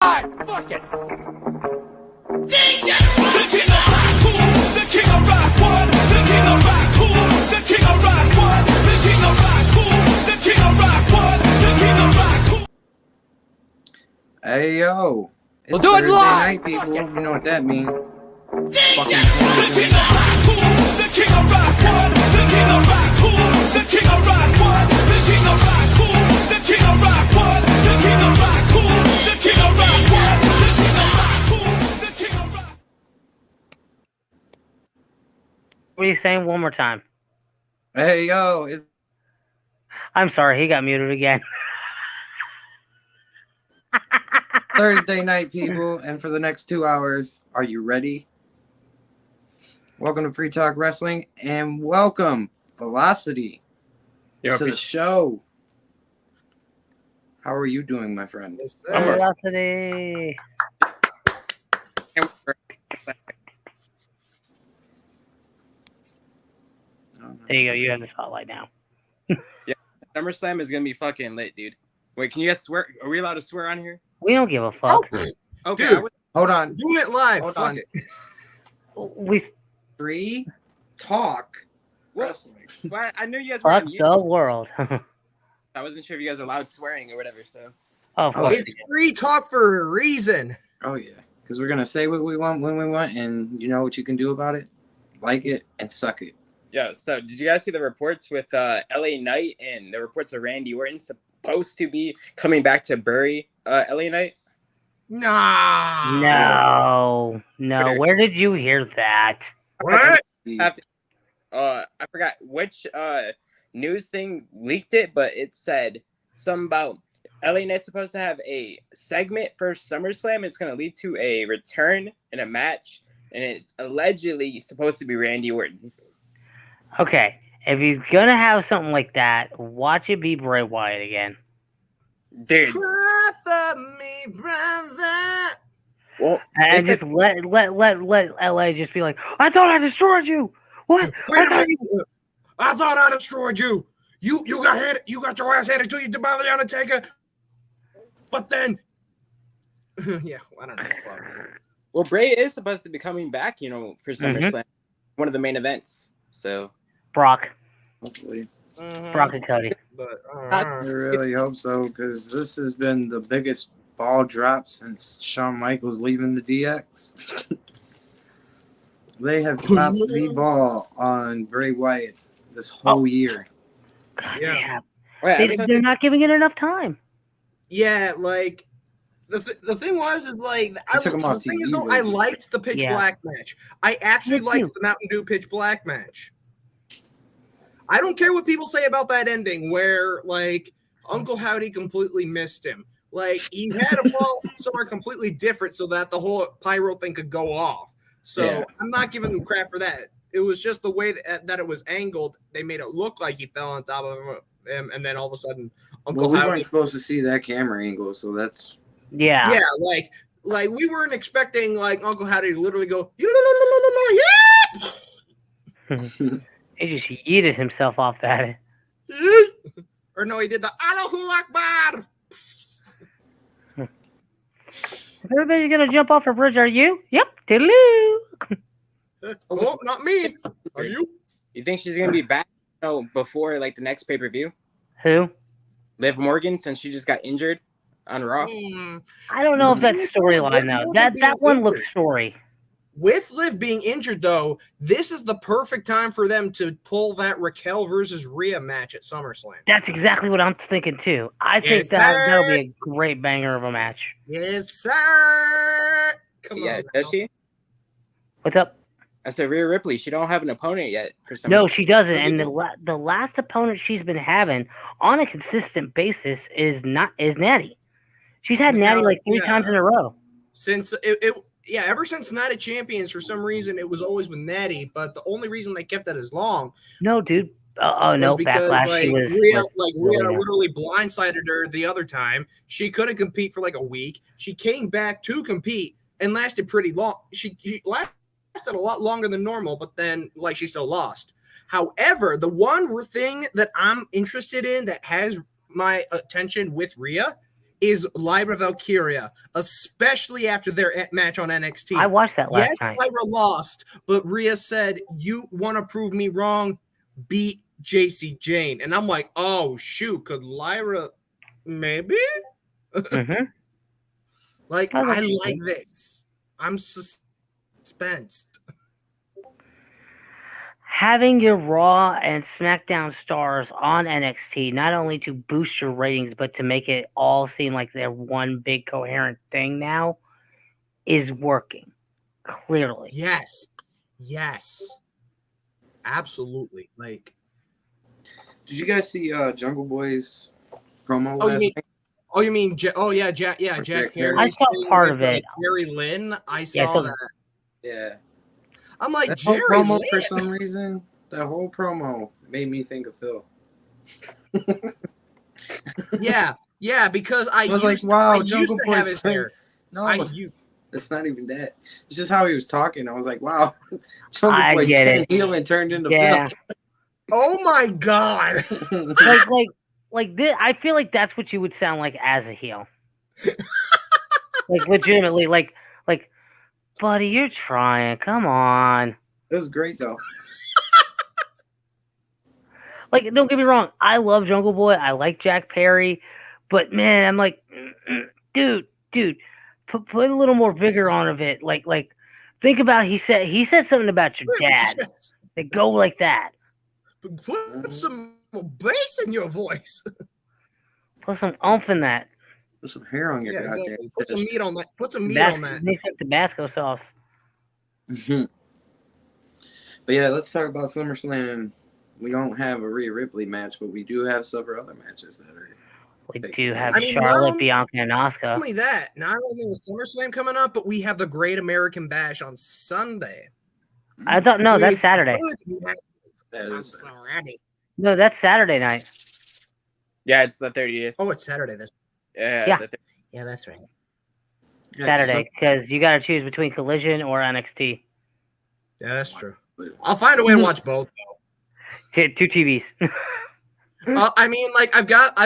Fuck it. DJ! The king of rock, cool. The king of rock, one. The king of rock, cool. The king of rock, one. The king of rock, cool. The king of rock, one. The king of rock, cool. Hey yo, it's We'll do it Thursday live. night, people. You know what that means. DJ! The king of rock, cool. The king of rock, one. The king of rock, cool. The king of rock, one. The king of rock, cool. The king of rock, one. The king of rock, cool. The king of rock, one. The king of rock, cool. The king of rock. What are you saying? One more time. Hey yo, it's I'm sorry, he got muted again. Thursday night, people, and for the next 2 hours, are you ready? Welcome to Free Talk Wrestling, and welcome Velocity to the show. How are you doing, my friend? Velocity. There you go. You have the spotlight now. SummerSlam is gonna be fucking lit, dude. Wait, can you guys swear? Are we allowed to swear on here? We don't give a fuck. Okay, Dude. Hold on. Doing it live. Hold Fuck on. it. We Free Talk Wrestling. well, I knew you guys were fuck on YouTube. the world. I wasn't sure if you guys allowed swearing or whatever. So Of course. It's free talk for a reason. Oh yeah, because we're gonna say what we want when we want, and you know what you can do about it. Like it and suck it. yeah. So did you guys see the reports with LA Knight and the reports of Randy Orton supposed to be coming back to bury LA Knight? Nah. No. Where did you hear that? What? I forgot which news thing leaked it, but it said something about LA Knight's supposed to have a segment for SummerSlam. It's going to lead to a return in a match, and it's allegedly supposed to be Randy Orton. Okay, if he's gonna have something like that, watch it be Bray Wyatt again. Dude, Cry for me, brother. well, And they just let LA just be like, I thought I destroyed you. What? Wait I a thought you minute. I thought I destroyed you. You got your ass handed to you by the Undertaker. But then, yeah, I don't know. Fuck. well, Bray is supposed to be coming back, you know, for SummerSlam, one of the main events. So Brock. Hopefully. Brock and Cody. But I really hope so, because this has been the biggest ball drop since Shawn Michaels leaving the DX. They have dropped the ball on Bray Wyatt this whole year. God Yeah. damn. Wait, ever since They're not giving it enough time. yeah, like the thing was like took him off the thing TV is though, I lately. liked the Pitch Yeah. Black match. I actually Me liked too. the Mountain Dew Pitch Black match. I don't care what people say about that ending where like Uncle Howdy completely missed him. Like he had to fall somewhere completely different so that the whole pyro thing could go off. So Yeah. I'm not giving them crap for that. It was just the way that it was angled. They made it look like he fell on top of him, and then all of a sudden Uncle Well, we Howdy. weren't supposed to see that camera angle, so that's Yeah. Yeah, like we weren't expecting like Uncle Howdy to literally go, yeah. He just yeeted himself off that. Or no, he did the Allahu Akbar. If everybody's gonna jump off a bridge, are you? Yep. Toodaloo. Oh, not me. Are you? you think she's gonna be back, you know, before like the next pay-per-view? Who? Liv Morgan, since she just got injured on Raw. I don't know if that's storyline though. That one looks story. With Liv being injured, though, this is the perfect time for them to pull that Raquel versus Rhea match at SummerSlam. That's exactly what I'm thinking too. I think Yes, that'll sir. be a great banger of a match. Yes, sir. Come Yeah, on. does now. she? What's up? I said Rhea Ripley. She don't have an opponent yet for SummerSlam. No, she doesn't. And the last opponent she's been having on a consistent basis is Natty. She's had Natty like 3 Yeah. times in a row. Since ever since Night of Champions, for some reason, it was always with Natty. But the only reason they kept it as long No, dude. Oh no, was because backlash. like She was Rhea really good. literally blindsided her the other time. She couldn't compete for like a week. She came back to compete and lasted pretty long. She lasted a lot longer than normal, but then like she still lost. However, the one thing that I'm interested in that has my attention with Rhea is Lyra Valkyria, especially after their match on NXT. I watched that last Yes, night. Lyra lost, but Rhea said, "You want to prove me wrong? Beat JC Jane." And I'm like, oh, shoot, could Lyra maybe? hmm Like, Oh, I that's like true. this. I'm suspensed. Having your Raw and SmackDown stars on NXT, not only to boost your ratings, but to make it all seem like they're one big coherent thing now, is working. Clearly. Yes. Yes. Absolutely. Like, Did you guys see Jungle Boy's promo oh, last you mean, night? oh, you mean, Jack Jack Perry. I saw part of it. Jerry Lynn. I Yeah, saw so- that. Yeah. I'm like, That whole Jerry promo, Lynn. for some reason, that whole promo made me think of Phil. Yeah, because I was used, like, wow, I used Jungle to have Boy's his thing. hair. No, You it's not even that. It's just how he was talking. I was like, wow, Jungle I Boy get turned it. heel and turned into Yeah. oh my God. Phil. like this, I feel like that's what you would sound like as a heel. Like legitimately, like, buddy, you're trying. Come on. It was great though. Like, don't get me wrong. I love Jungle Boy. I like Jack Perry, but man, I'm like, dude, put a little more vigor on of it. Like, think about he said something about your dad. They go like that. Put some bass in your voice. Put some oomph in that. Put some hair on your Yeah, goddamn exactly. Put some chest. meat on that. Put some meat on that. Need some Tabasco sauce. But yeah, let's talk about SummerSlam. We don't have a Rhea Ripley match, but we do have several other matches that are. We do have I mean, Charlotte, not Bianca, and Not Asuka. only that, not only is SummerSlam coming up, but we have the Great American Bash on Sunday. I thought no, that's Saturday. That is, No, that's Saturday night. Yeah, it's the 30th. Oh, it's Saturday. That's Yeah. yeah, that's right. yeah, Saturday, because you got to choose between Collision or NXT. Yeah, that's true. I'll find a way to watch both. Two TVs. I mean, like I've got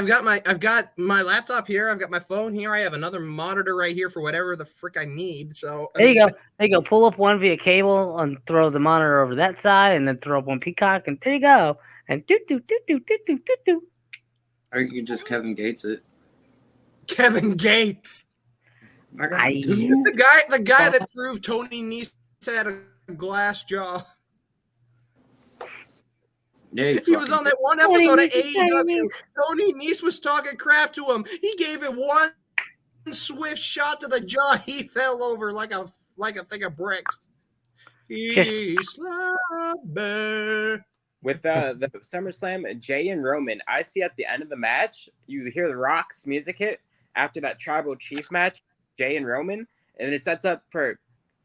my laptop here. I've got my phone here. I have another monitor right here for whatever the frick I need. So There you go. There you go. Pull up one via cable and throw the monitor over that side, and then throw up one Peacock, and there you go. And do. Or you can just Kevin Gates it. Kevin Gates, I got I- two. the guy that proved Tony Nese had a glass jaw. Yeah, He was on that one Tony episode of Nese, AEW. Tony Nese was talking crap to him. He gave it one swift shot to the jaw. He fell over like a thing of bricks. He's slobber. With the SummerSlam, Jay and Roman, I see at the end of the match, you hear the Rock's music hit after that Tribal Chief match, Jay and Roman, and it sets up for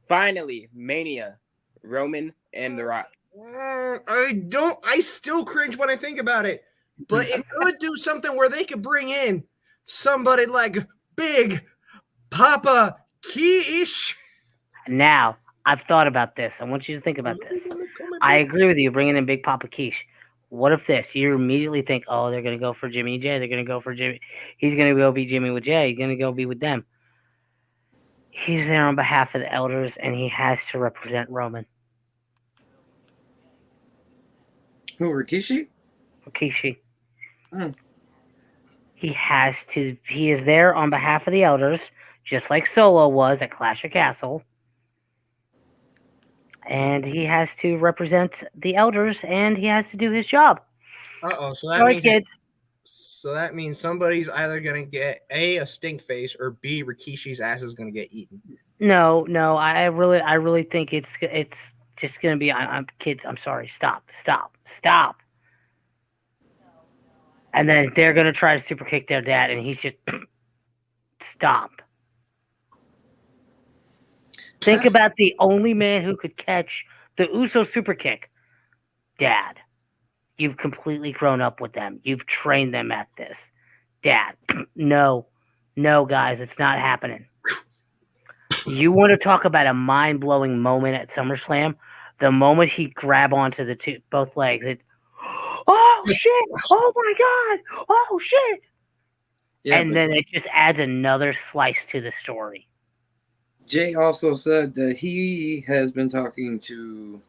finally Mania, Roman and the Rock. I still cringe when I think about it, but it could do something where they could bring in somebody like Big Papa Keish. Now, I've thought about this. I want you to think about this. I agree with you, bringing in Big Papa Quiche. What if this? You immediately think, oh, they're going to go for Jimmy and Jay. They're going to go for Jimmy. He's going to go be Jimmy with Jay. He's going to go be with them. He's there on behalf of the elders, and he has to represent Roman. Who, Rikishi? Rikishi. Hmm. He has to. He is there on behalf of the elders, just like Solo was at Clash of Castle. And he has to represent the elders, and he has to do his job. Uh-oh, so that Sorry, means kids. so that means somebody's either gonna get a stink face or B Rikishi's ass is gonna get eaten. No. I really think it's just gonna be. I'm kids. I'm sorry. Stop. And then they're gonna try to super kick their dad, and he's just stop. Think about the only man who could catch the Uso super kick. Dad, you've completely grown up with them. You've trained them at this. Dad, no, guys, it's not happening. You want to talk about a mind-blowing moment at SummerSlam? The moment he grabbed onto the both legs, oh shit! Oh my god! Oh shit! Yeah, and but then it just adds another slice to the story. Jay also said that he has been talking to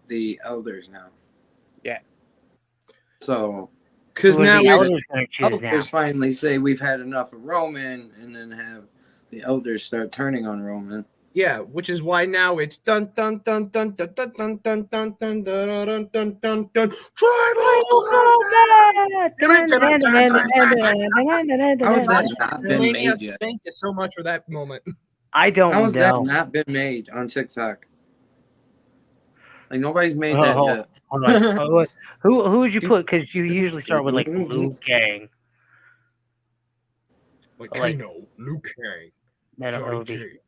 the elders now. Yeah. So Because Who are now the it's elders going to choose now? elders finally say we've had enough of Roman, and then have the elders start turning on Roman. yeah, which is why now it's dun dun dun dun dun dun dun dun dun dun dun dun dun dun dun tribal combat. How has that not been WrestleMania made yet? thank you so much for that moment. I How don't has that know. not been made on TikTok? Like nobody's made Oh, that oh, yet. Hold on. Hold on. Who would you put? Because you usually start with like Liu Kang. Like Like- Kano, Liu Kang, No, it Johnny would be Cage,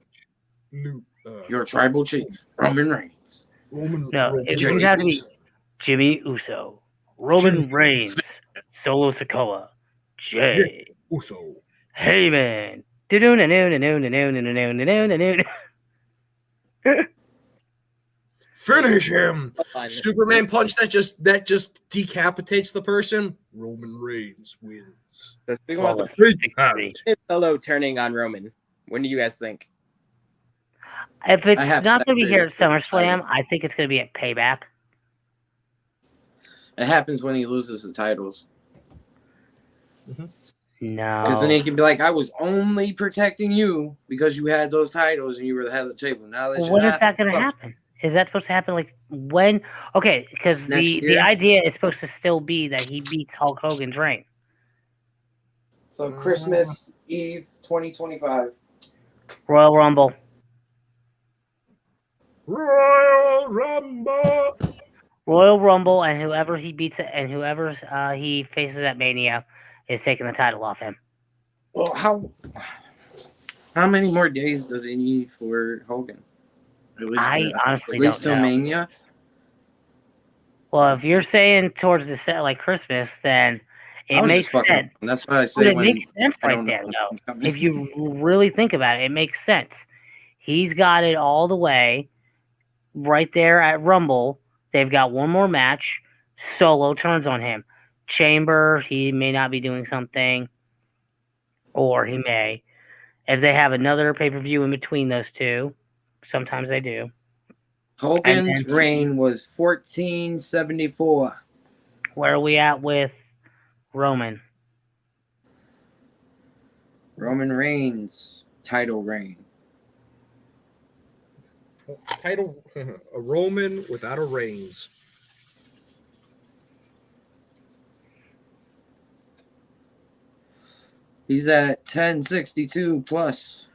Luke, Your tribal chief, Roman Reigns. Roman. no. Roman It Jimmy would have to be Uso. Jimmy Uso, Roman Jimmy Reigns, Solo Sikoa, Jay, Uso. Heyman. Finish him. Hold on. Superman punch that just decapitates the person. Roman Reigns wins. So speaking about the Flawless Victory. Solo turning on Roman, when do you guys think? If I it's have not to going to be agree here at with you. SummerSlam, I think it's going to be at Payback. It happens when he loses the titles. No. Because then he can be like, I was only protecting you because you had those titles and you were the head of the table. Now that you're When is not, that going to fuck. happen? Is that supposed to happen like when? Okay, because Next the year? idea is supposed to still be that he beats Hulk Hogan's reign. So Christmas Eve 2025. Royal Rumble. Royal Rumble. Royal Rumble, and whoever he beats it, and whoever he faces at Mania is taking the title off him. Well, how many more days does he need for Hogan? At least I honestly at least don't till know. Mania. Well, if you're saying towards the set like Christmas, then I it was makes just fucking sense. around. That's what I But say it when makes sense I right don't there, know though. what's coming. If you really think about it, it makes sense. He's got it all the way right there at Rumble. They've got one more match. Solo turns on him. Chamber, he may not be doing something, or he may. If they have another pay-per-view in between those two, sometimes they do. Hogan's And then- reign was 1474. Where are we at with Roman? Roman Reigns title reign. Title a Roman without a Reigns. He's at 1062 plus.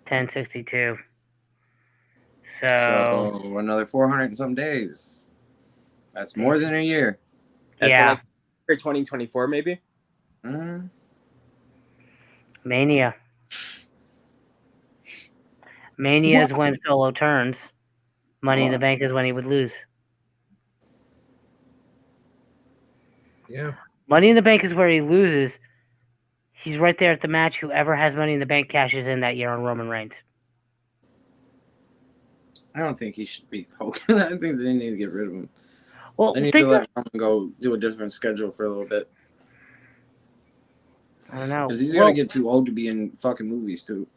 1062. So So another 400 and some days. That's more than a year. That's yeah, like for 2024, maybe. Mhm. Mania. Mania is when Solo turns. Money in the Bank is when he would lose. Yeah. Money in the Bank is where he loses. He's right there at the match. Whoever has Money in the Bank cashes in that year on Roman Reigns. I don't think he should beat Hogan. I think they need to get rid of him. Well, They need think to let Roman go do a different schedule for a little bit. I don't know. Because he's Well, going to get too old to be in fucking movies, too.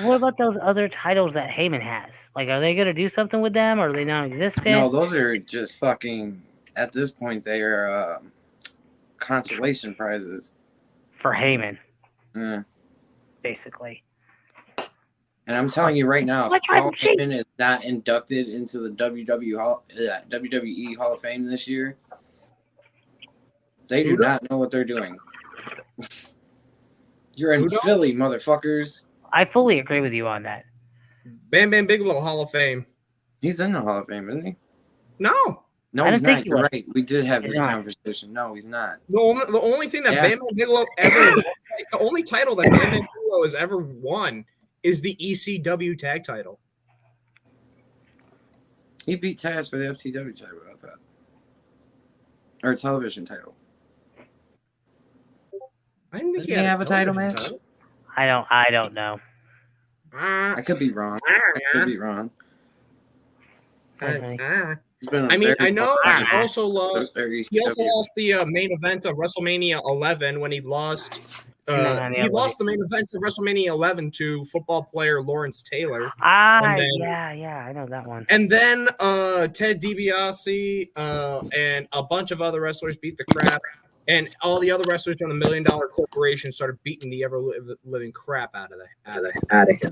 what about those other titles that Heyman has? Like, are they going to do something with them, or are they non-existent? No, those are just fucking, at this point, they are consolation prizes. For Heyman, Yeah. basically. And I'm telling you right now, My if tribal Paul chief. Heyman is not inducted into the WWE Hall of Fame this year, they do Udo? not know what they're doing. You're in Udo? Philly, motherfuckers. I fully agree with you on that. Bam Bam Bigelow Hall of Fame. He's in the Hall of Fame, isn't he? No. No, I he's didn't think not. he You're was. right. We did have He's this not. conversation. No, he's not. The only thing that Yeah. Bam Bam Bigelow ever the only title that Bam Bam Bigelow has ever won is the ECW tag title. He beat Taz for the FTW title, I thought. Or television title. I didn't think Doesn't he have a title television match? I don't know. title. I could be wrong. I could be wrong. He's been I mean, very I know fucking- he also lost. very He also ECW. lost the main event of WrestleMania 11 when he lost then on the he other lost the main event of WrestleMania 11 to football player Lawrence Taylor. Ah, then- yeah, I know that one. And then Ted DiBiase and a bunch of other wrestlers beat the crap. And all the other wrestlers from the $1 Million Corporation started beating the ever-living crap out of him.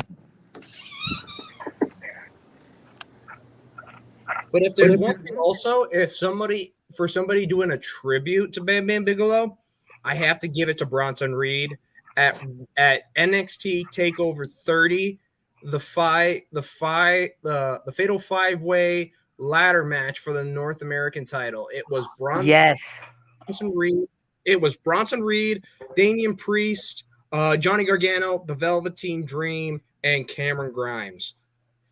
But if there's one thing also, for somebody doing a tribute to Bam Bam Bigelow, I have to give it to Bronson Reed at NXT Takeover 30, the Fatal 5-Way ladder match for the North American title. It was Yes. Bronson Reed. It was Bronson Reed, Damian Priest, Johnny Gargano, the Velveteen Dream, and Cameron Grimes.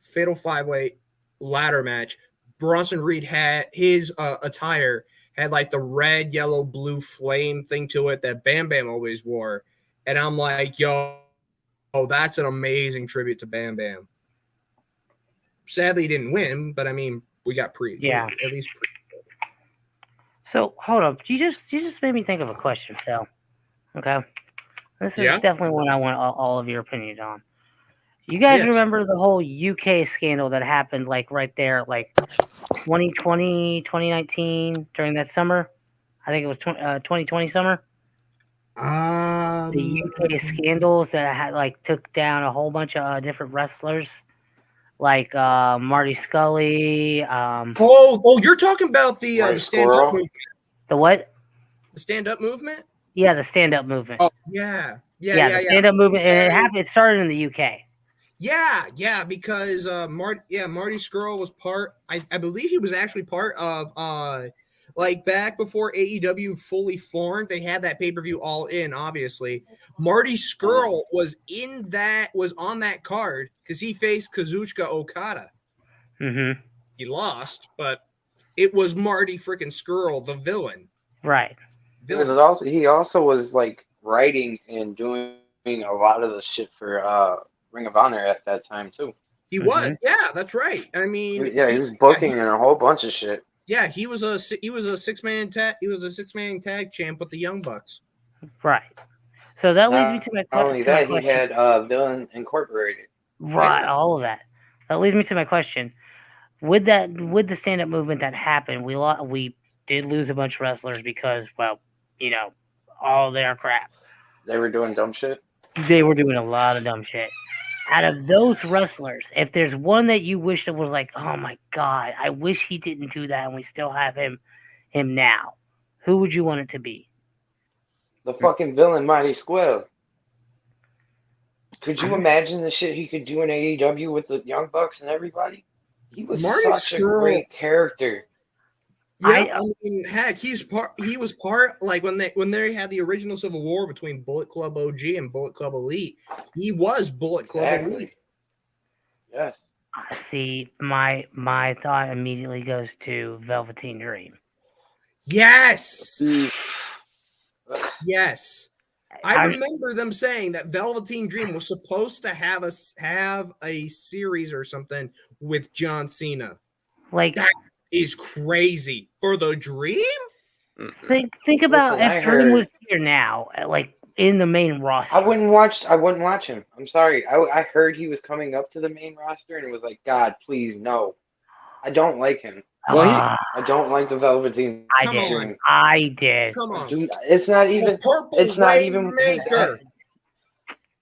Fatal 5-Way ladder match. Bronson Reed had his attire had like the red, yellow, blue flame thing to it that Bam Bam always wore. And I'm like, yo, that's an amazing tribute to Bam Bam. Sadly, he didn't win, but I mean, we got Yeah. at least So hold up, you just made me think of a question, Phil. Okay, this is Yeah? definitely one I want all of your opinions on. You guys Yes. remember the whole UK scandal that happened like right there, like 2020, 2019 during that summer? I think it was 2020 summer. The UK scandals that had like took down a whole bunch of different wrestlers, like Marty Scully. You're talking about the Right, stand-up Squirrel. movement. The what? The stand-up movement? Yeah, the stand-up movement. Oh. Yeah. The stand-up movement, and it happened. It started in the UK. Yeah, because Marty Scurll was part. I believe he was actually part of like back before AEW fully formed. They had that pay-per-view All In. Obviously, Marty Scurll was on that card because he faced Kazuchika Okada. Mm-hmm. He lost, but it was Marty freaking Scurll, the villain. Right. He also was like writing and doing a lot of the shit for Ring of Honor at that time too. He was, yeah, that's right. I mean, Yeah, he was booking and a whole bunch of shit. yeah, he was a six-man tag champ with the Young Bucks. Right. So that leads me to my Not only that, he question. had Villain Incorporated. Right, all of that. That leads me to my question. With the stand-up movement that happened, we did lose a bunch of wrestlers because, well, you know, all their crap. They were doing dumb shit. They were doing a lot of dumb shit. Out of those wrestlers, if there's one that you wish that was like, oh my god, I wish he didn't do that, and we still have him now, who would you want it to be? The fucking villain, Mighty Squill. Could you imagine the shit he could do in AEW with the Young Bucks and everybody? He was Marty such a Scurll- great character. Yeah, I mean, heck, he was part like when they had the original Civil War between Bullet Club OG and Bullet Club Elite. He was Bullet Club Elite. Yes. See, my thought immediately goes to Velveteen Dream. Yes. Yes. I remember them saying that Velveteen Dream was supposed to have a series or something with John Cena. Like, that is crazy for the Dream. Think about Listen, if Dream was here now, like in the main roster. I wouldn't watch him. I'm sorry. I heard he was coming up to the main roster and it was like, God, please no. I don't like him. I don't like the Velveteen. I did. Come on. Dude, it's not even. It's not even.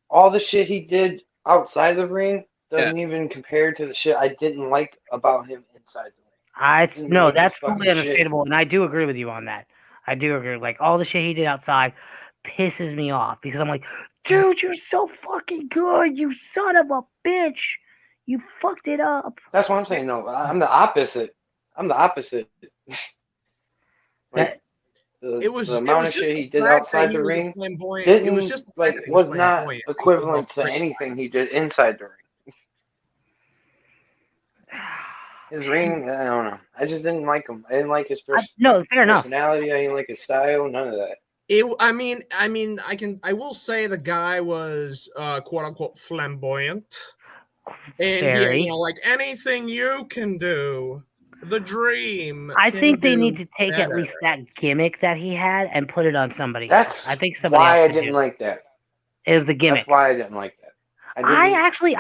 All the shit he did outside the ring doesn't even compare to the shit I didn't like about him inside the ring. No, that's fucking totally understandable, and I do agree with you on that. I do agree. Like, all the shit he did outside pisses me off because I'm like, dude, you're so fucking good, you son of a bitch. You fucked it up. That's what I'm saying. No, I'm the opposite. Like, the amount of shit he did outside the ring was not equivalent to anything he did inside the ring. His ring, I don't know. I just didn't like him. I didn't like his personality. I didn't like his style. None of that. I will say the guy was quote unquote flamboyant, and he, like anything you can do, the Dream. I think they need to take at least that gimmick that he had and put it on somebody. That's else. I think somebody why else I didn't like that. It was the gimmick. That's why I didn't like that. I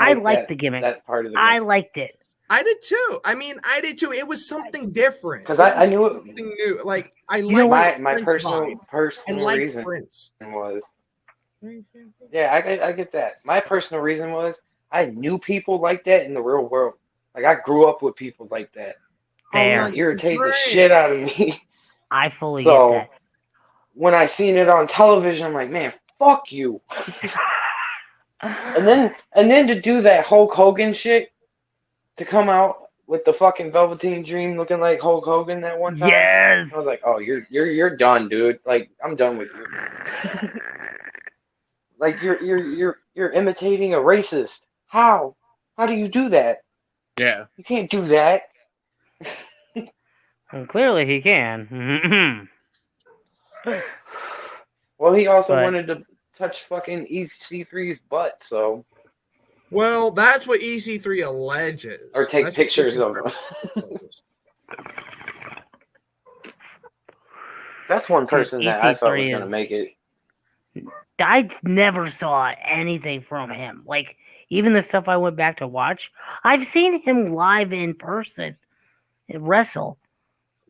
didn't liked that- the gimmick. That part of the I gimmick. liked it. I did too. I mean, I did too. It was something different. 'Cause It I was knew it- something new. Like I know like my Prince personal vibe and like reason Prince. was, yeah, I get that. My personal reason was I knew people like that in the real world. Like I grew up with people like that. Fair. And it irritated the Right. shit out of me. I fully So get when I seen it on television, I'm like, man, fuck you. that. And then to do that Hulk Hogan shit, to come out with the fucking Velveteen Dream looking like Hulk Hogan that one time. Yes. I was like, oh, you're done, dude. Like I'm done with you. Like you're imitating a racist. How? How do you do that? Yeah. You can't do that. And clearly he can. Well, he also But- wanted to touch fucking EC3's butt, so Well, that's what EC3 alleges. or take That's what pictures of EC3 him. alleges. That's one person that I thought was EC3 gonna is- make it. I never saw anything from him. Like, even the stuff I went back to watch, I've seen him live in person wrestle.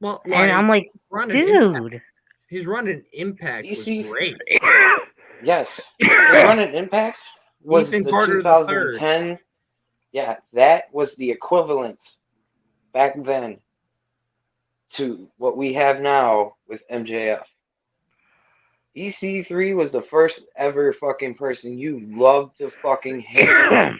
Well, And I'm like, running Impact. dude. His run in Impact was EC3 great. Yes, the run at Impact was Ethan the Carter 2010. Yeah, that was the equivalence back then to what we have now with MJF. EC3 was the first ever fucking person you loved to fucking hate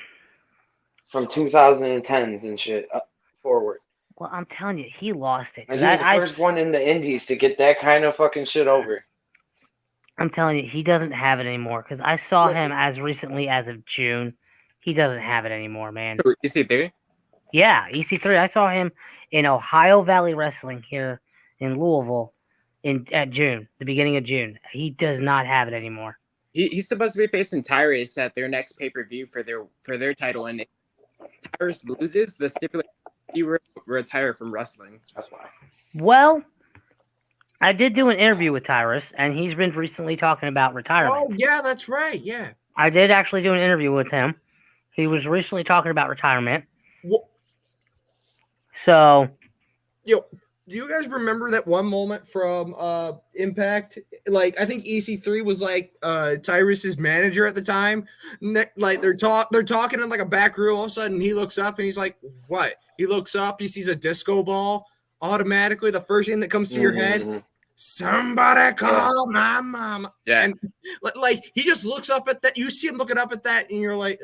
from 2010s and shit up forward. Well, I'm telling you, he lost it. And 'Cause he was the first one in the indies to get that kind of fucking shit over. I'm telling you, he doesn't have it anymore. Because I saw him as recently as of June. He doesn't have it anymore, man. You see there? Yeah, EC3. I saw him in Ohio Valley Wrestling here in Louisville at June, the beginning of June. He does not have it anymore. He's supposed to be facing Tyrus at their next pay-per-view for their title, and if Tyrus loses, the stipulation he will retire from wrestling. That's why. Well, I did do an interview with Tyrus, and he's been recently talking about retirement. Oh yeah, that's right. Yeah. I did actually do an interview with him. He was recently talking about retirement. Well, So, yo, do you guys remember that one moment from Impact? Like, I think EC3 was like Tyrus's manager at the time. Like they're talking in like a back room. All of a sudden, he looks up and he's like, "What?" He looks up. He sees a disco ball. Automatically, the first thing that comes to your head, Mhm. somebody call my mama. Yeah. And like he just looks up at that. You see him looking up at that, and you're like,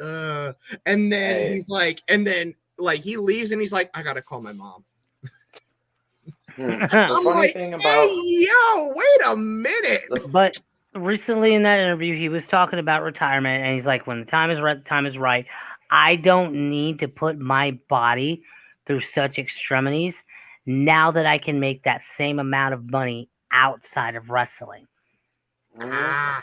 and then Hey. he's like, and then like he leaves and he's like, I gotta call my mom. Hmm. I'm The funny like, thing about hey, yo, wait a minute. but recently in that interview, he was talking about retirement, and he's like, when the time is right, the time is right. I don't need to put my body through such extremities now that I can make that same amount of money outside of wrestling. Mhm.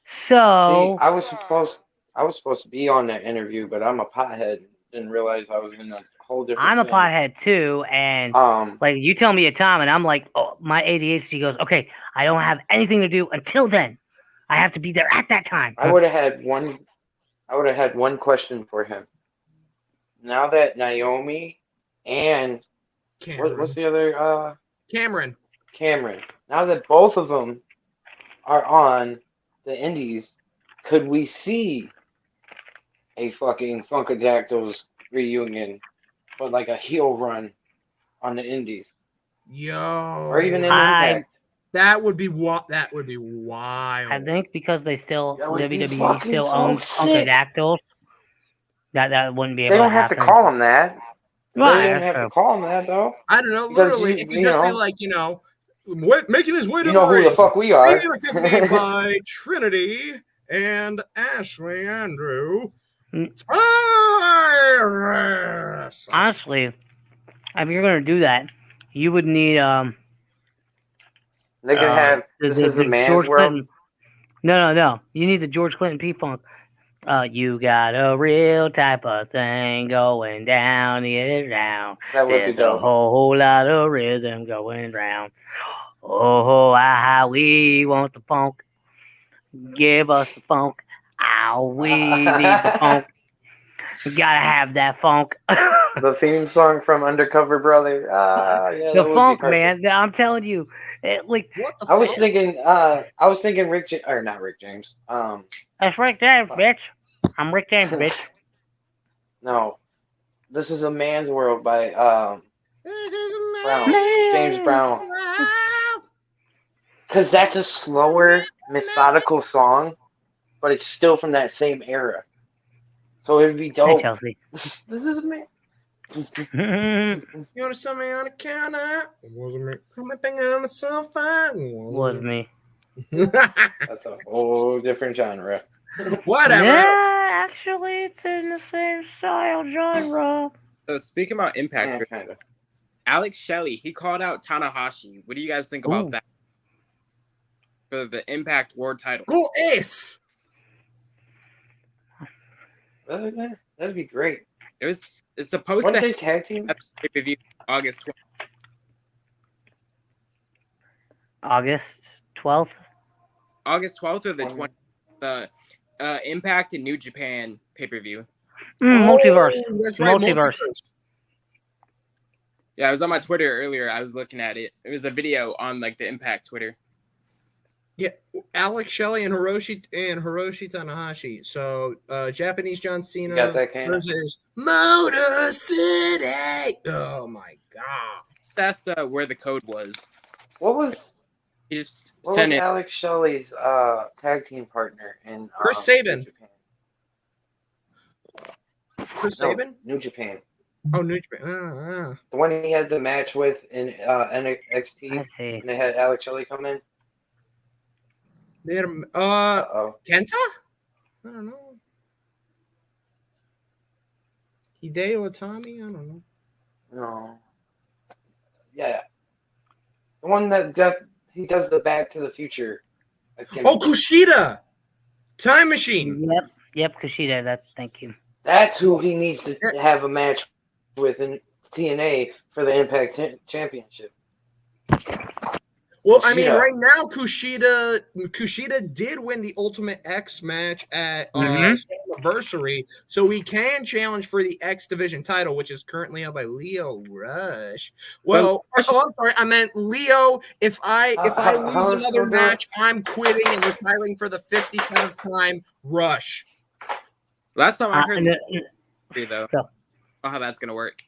So, See, I was supposed to be on that interview, but I'm a pothead. Didn't realize I was in a whole different. I'm a thing. pothead too, and like you tell me a time, and I'm like, oh, my ADHD goes, okay, I don't have anything to do until then. I have to be there at that time. I would have had one. I would have had one question for him. Now that Naomi and Cameron. what's the other Cameron. Cameron? Now that both of them are on the indies, could we see a fucking Funkadactyls reunion, but like a heel run on the indies, Yo. or even in I- Impact? that would be what that would be wild. I think because they still That would be WWE fucking still so owns sick. Funkadactyls, that wouldn't be able They don't to have to happen. call him that. Right, They didn't that's have true. to call him that though. I don't know. Because Literally, you- it could you just be know- like, making his way to You the know who ring. the fuck we are. Being accompanied by Trinity and Ashley Andrew. Mm. Tyrus. Honestly, if you're gonna do that, you would need They can have this is the man's George world. Clinton. No. You need the George Clinton P-Funk. You got a real type of thing going down here down. That would be There's a dope. whole lot of rhythm going round. Oh, how we want the funk. Give us the funk. Ow, we need the funk. We gotta have that funk. The theme song from Undercover Brother. Yeah, The that would be funk, perfect. man. I'm telling you, like What the I was fuck? thinking, or not Rick James. that's Rick James, bitch. I'm Rick James, bitch. No, This Is a Man's World by This is a Brown, James Brown. man. Because that's a slower, methodical song, but it's still from that same era. So it'd be Hey, dope. Chelsea. This is a man. You want to send me on the counter? It wasn't me. Come and bang it on the sofa. It Was me. That's a whole different genre. Whatever. Yeah, actually, it's in the same style genre. So speaking about Impact, Yeah, kind of. Alex Shelley, he called out Tanahashi. What do you guys think about Ooh. that? For the Impact World title. Go Ace. That'd be great. It's supposed Weren't to they tag team? have a pay-per-view August 12th. August 12th. August 12th or the 20th. The Impact and New Japan pay-per-view. Multiverse. Oh, that's right, Multiverse. Yeah, I was on my Twitter earlier. I was looking at it. It was a video on like the Impact Twitter. Yeah, Alex Shelley and Hiroshi Tanahashi. So Japanese John Cena You got that, Kana? versus Motor City. Oh my god. That's where the code was. What was He just what sent was it. Alex Shelley's tag team partner in Chris Sabin. New Japan? Chris No, Sabin? New Japan. Oh, New Japan. The one he had the match with in I NXT, see. and they had Alex Shelley come in. They had Uh-oh. Kenta? I don't know. Hideo Itami? I don't know. No. Yeah. The one that he does the Back to the Future. Oh, Kushida! Time Machine. Yep, Kushida. Thank you. That's who he needs to have a match with in TNA for the Impact Championship. Well, I mean, Kushida. right now, Kushida did win the Ultimate X match at Anniversary, so he can challenge for the X Division title, which is currently held by Leo Rush. Well, I'm sorry, I meant Leo. If I how lose is another it? match, I'm quitting and retiring for the 57th time. Rush. Last time I heard And, though, Go. how that's gonna work.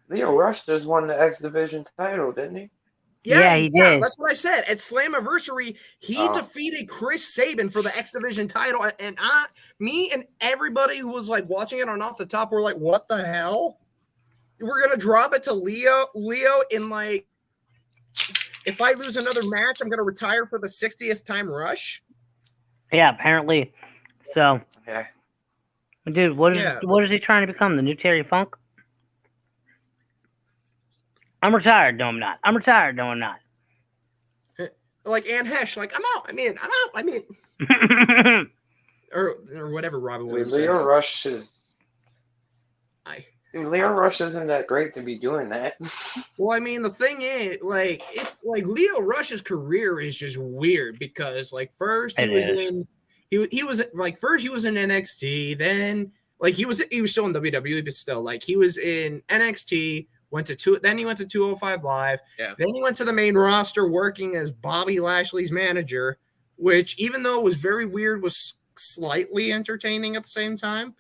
Leo Rush just won the X Division title, didn't he? Yeah, he did. That's what I said. At Slammiversary, he Oh. defeated Chris Sabin for the X Division title. And me and everybody who was like watching it on Off the Top were like, what the hell? We're going to drop it to Leo in like, if I lose another match, I'm going to retire for the 60th time Rush. yeah, apparently. So, Okay. dude, what is Yeah. what is he trying to become? The new Terry Funk? I'm retired. No, I'm not. I'm retired. No, I'm not. Like Ann Hesh, like, I'm out. Or whatever Robin Dude, Williams said. Leo Rush is. I- Dude, Leo Rush isn't that great to be doing that. Well, I mean, the thing is, like, it's like Leo Rush's career is just weird because, like, first he It was is. in, he was like, first he was in NXT, then like he was still in WWE, but still, like, he was in NXT, then he went to 205 Live, Yeah. then he went to the main roster working as Bobby Lashley's manager, which even though it was very weird, was slightly entertaining at the same time.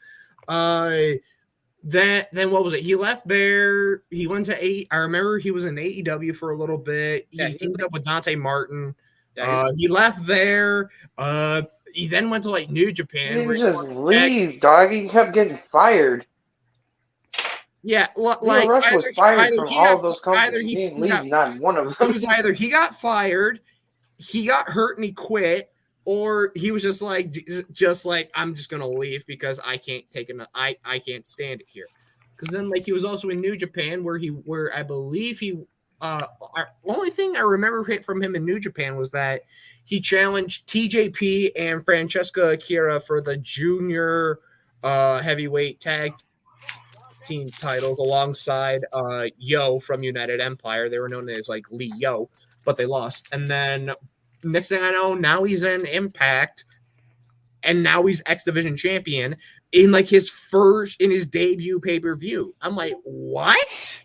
Then what was it? He left there. He went to I remember he was in AEW for a little bit. He Yeah, he teamed up with Dante Martin. Yeah, He left there. He then went to like New Japan. You where he just worked- leave, dog. He kept getting fired. Yeah, Leo like Rush was either- fired either from he all got- of those either companies. He he didn't leave got- not one of It them. was either he got fired, he got hurt and he quit, or he was just like I'm just gonna leave because I can't I can't stand it here. Because then like he was also in New Japan where I believe he only thing I remember from him in New Japan was that he challenged TJP and Francesca Akira for the junior heavyweight tag team titles alongside Yo from United Empire. They were known as like Lee Yo, but they lost. And then next thing I know, now he's in Impact, and now he's X Division champion in like his debut pay-per-view. I'm like, what?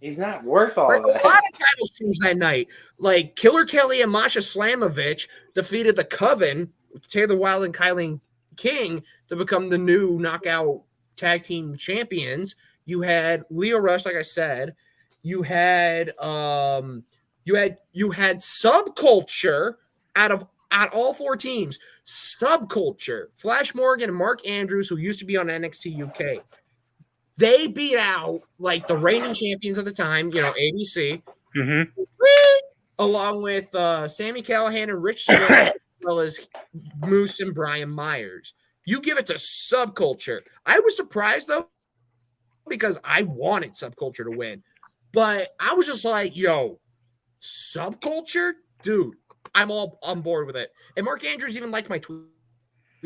He's not worth all Like, of a lot that. of titles changed that night. Like Killer Kelly and Masha Slamovich defeated the Coven, Taylor Wilde and Kylie King, to become the new Knockout Tag Team Champions. You had Leo Rush, like I said. You had Subculture out all four teams. Subculture, Flash Morgan and Mark Andrews, who used to be on NXT UK. They beat out like the reigning champions at the time, ABC, Mm-hmm. along with Sammy Callahan and Rich Swann, as well as Moose and Brian Myers. You give it to Subculture. I was surprised though, because I wanted Subculture to win, but I was just like, yo, Subculture, dude, I'm all on board with it. And Mark Andrews even liked my tweet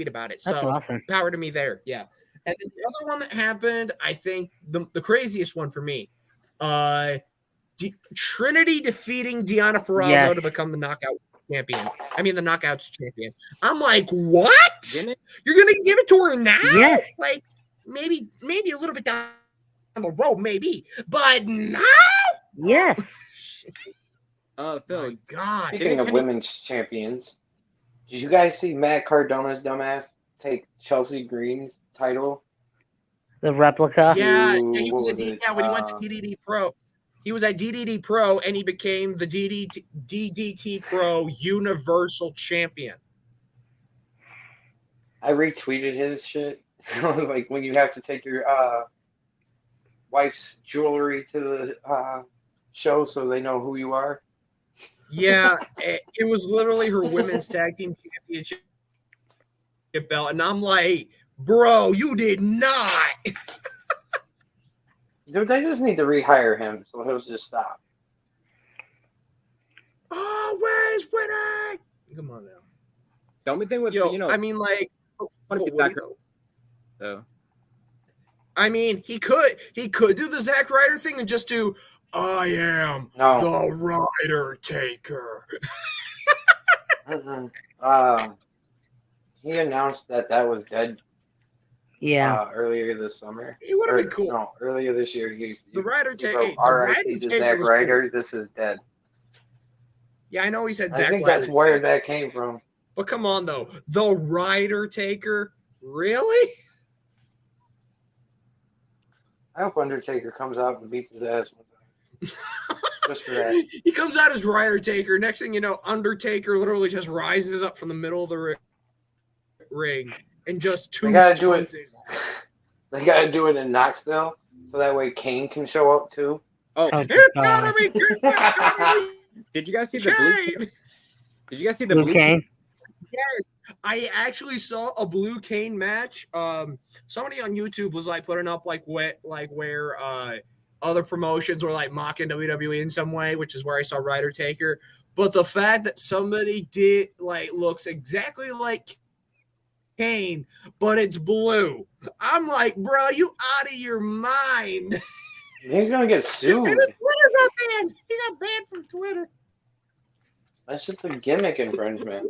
about it. That's So awesome. power to me there. Yeah. And then the other one that happened, I think the craziest one for me, Trinity defeating Deonna Purrazzo to become the knockout champion. I mean, the knockouts champion. I'm like, what? Didn't it? You're gonna give it to her now? Yes. Like maybe a little bit down the road, maybe, but now. Yes. Oh Phil, my God. Speaking of women's champions, did you guys see Matt Cardona's dumbass take Chelsea Green's title? The replica. Yeah, Ooh, he was what at was it? when he went to DDT Pro. He was at DDT Pro and he became the DDT Pro Universal Champion. I retweeted his shit. Like when you have to take your wife's jewelry to the show so they know who you are. Yeah, it was literally her women's tag team championship belt, and I'm like, bro, you did not. Dude, they just need to rehire him so he'll just stop. Always winning. Come on now. The only thing with I mean, like, want to be that girl. So I mean, he could do the Zack Ryder thing and just do, I am No. the Rider Taker. He announced that was dead Yeah. earlier this summer. He would have been cool. No, earlier this year. The Rider Taker. wrote R.I.P. to Zack Ryder. This is dead. Yeah, I know he said I Zack think Ryder. that's where that came from. But come on, though. The Rider Taker? Really? I hope Undertaker comes out and beats his ass one time. Just for that. He comes out as Rider Taker. Next thing you know, Undertaker literally just rises up from the middle of the ring and just They gotta do it. stones. They gotta do it in Knoxville so that way Kane can show up too. oh, Oh, It's God. gotta be, it's gotta did you guys see be the blue? Kane. Did you guys see the Blue blue? Cane. Yes, I actually saw a Blue Cane match. Somebody on YouTube was like putting up like where other promotions were like mocking WWE in some way, which is where I saw Rider Taker. But the fact that somebody did like looks exactly like Kane, but it's blue. I'm like, bro, you out of your mind. He's gonna get sued. And his Twitter got banned. He got banned from Twitter. That's just a gimmick infringement.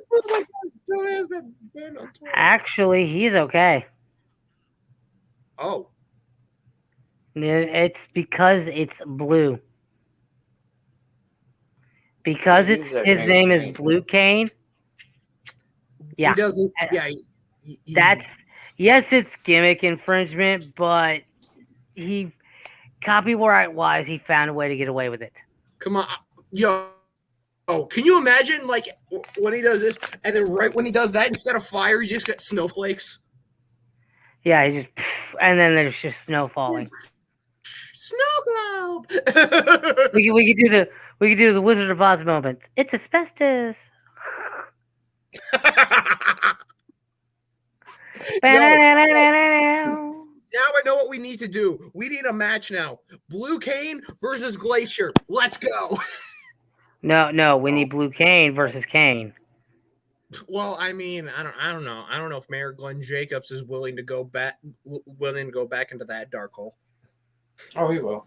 Actually, he's okay. Oh, It's because it's blue. Because He it's uses that his name is name. Blue Cane. Yeah, he doesn't. Yeah, that's yes, it's gimmick infringement, but he copyright wise, he found a way to get away with it. Come on, yo. Oh, can you imagine like when he does this, and then right when he does that, instead of fire, you just get snowflakes. Yeah, he just and then there's just snow falling. Snow globe. We could do the Wizard of Oz moment. It's asbestos. Now I know what we need to do. We need a match now. Blue Cane versus Glacier. Let's go. No, we need Blue Cane versus Kane. Well, I mean, I don't know. I don't know if Mayor Glenn Jacobs is willing to go back into that dark hole. Oh, he will.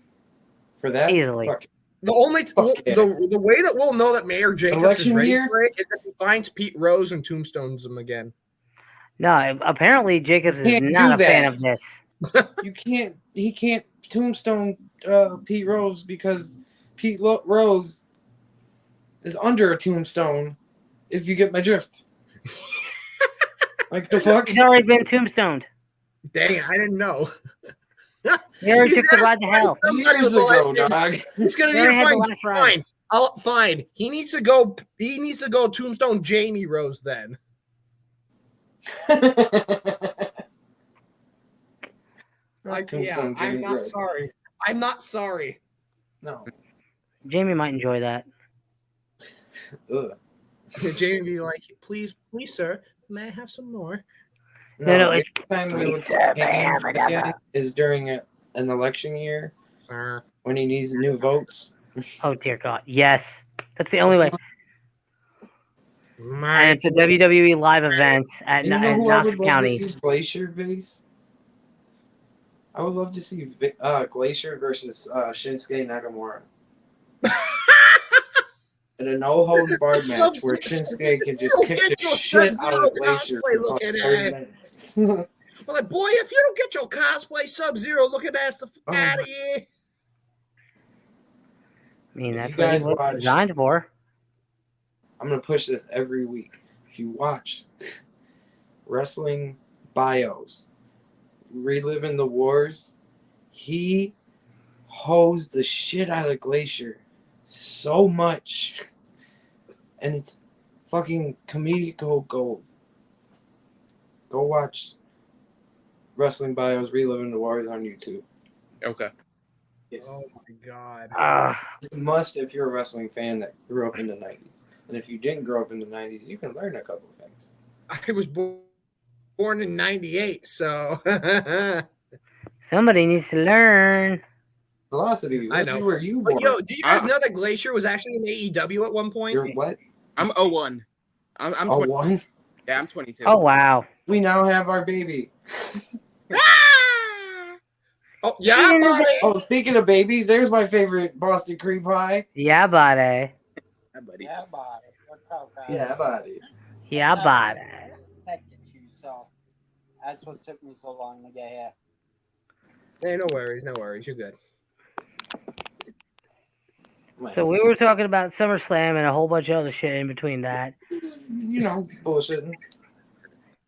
For that, Easily. fuck, The only Fuck yeah. the way that we'll know that Mayor Jacobs is Election ready year? for it is if he finds Pete Rose and tombstones him again. No, apparently Jacobs is Can't not a do fan that. of this. He can't tombstone Pete Rose because Rose is under a tombstone, if you get my drift. Like the fuck? He's already been tombstoned. Dang it, I didn't know. He already He's took the gotta ride to find hell. somebody Years with the last ago, name. dog. He's gonna He need to already had the find last ride. fine. He needs to go tombstone Jamie Rose then. Tombstone Jamie Rose. sorry. I'm not sorry. No. Jamie might enjoy that. Ugh. Jamie be like, please, sir, may I have some more? No, the it's only time we would see Lisa, him man, again is during an election year Sir. when he needs new votes. Oh dear God, yes, that's the only way. And My it's a WWE live event at, And you know at who I Knox would love County. to see Glacier face? I would love to see Glacier versus Shinsuke Nakamura. In a no-holds-barred match where Shinsuke can just kick the shit out of Glacier for fucking 30 minutes. I'm like, boy, if you don't get your cosplay Sub-Zero looking ass the fuck out of here. I mean, If that's you what he guys was watch- designed for. I'm going to push this every week. If you watch Wrestling Bios, Reliving the Wars, he hosed the shit out of Glacier so much. And it's fucking comedic gold. Go watch Wrestling Bios, Reliving the Wars on YouTube. Okay. Yes. Oh my god. It's a must if you're a wrestling fan that grew up in the 90s. And if you didn't grow up in the 90s, you can learn a couple of things. I was born in 98, so Somebody needs to learn. Velocity, I what know. year were you But born? yo, do you guys know that Glacier was actually in AEW at one point? You're what? I'm 01. I'm 20. 01? Yeah, I'm 22. Oh wow. We now have our baby. Ah! Oh yeah, buddy. Oh, speaking of baby, there's my favorite Boston cream pie. Yeah, buddy. Hi, buddy. Yeah, buddy. What's up, guys? Yeah, buddy. Yeah, buddy. Connected to you, so that's what took me so long to get here. Hey, no worries. You're good. So we were talking about SummerSlam and a whole bunch of other shit in between that. You know, bullshitting.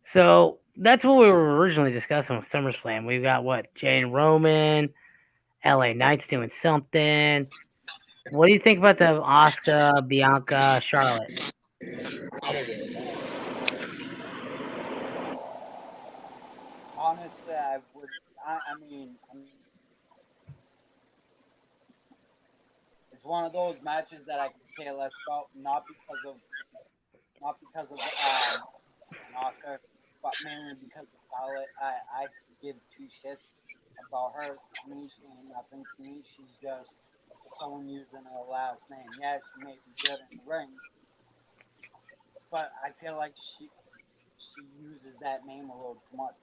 So that's what we were originally discussing with SummerSlam. We've got what? Jane Roman, LA Knight's doing something. What do you think about the Asuka, Bianca, Charlotte? Honestly, I would. I mean, it's one of those matches that I could care less about, not because of an Oscar, but mainly because of Charlotte. I give two shits about her. To me, she ain't nothing. To me, she's just someone using her last name. Yeah, she may be good in the ring, but I feel like she uses that name a little too much.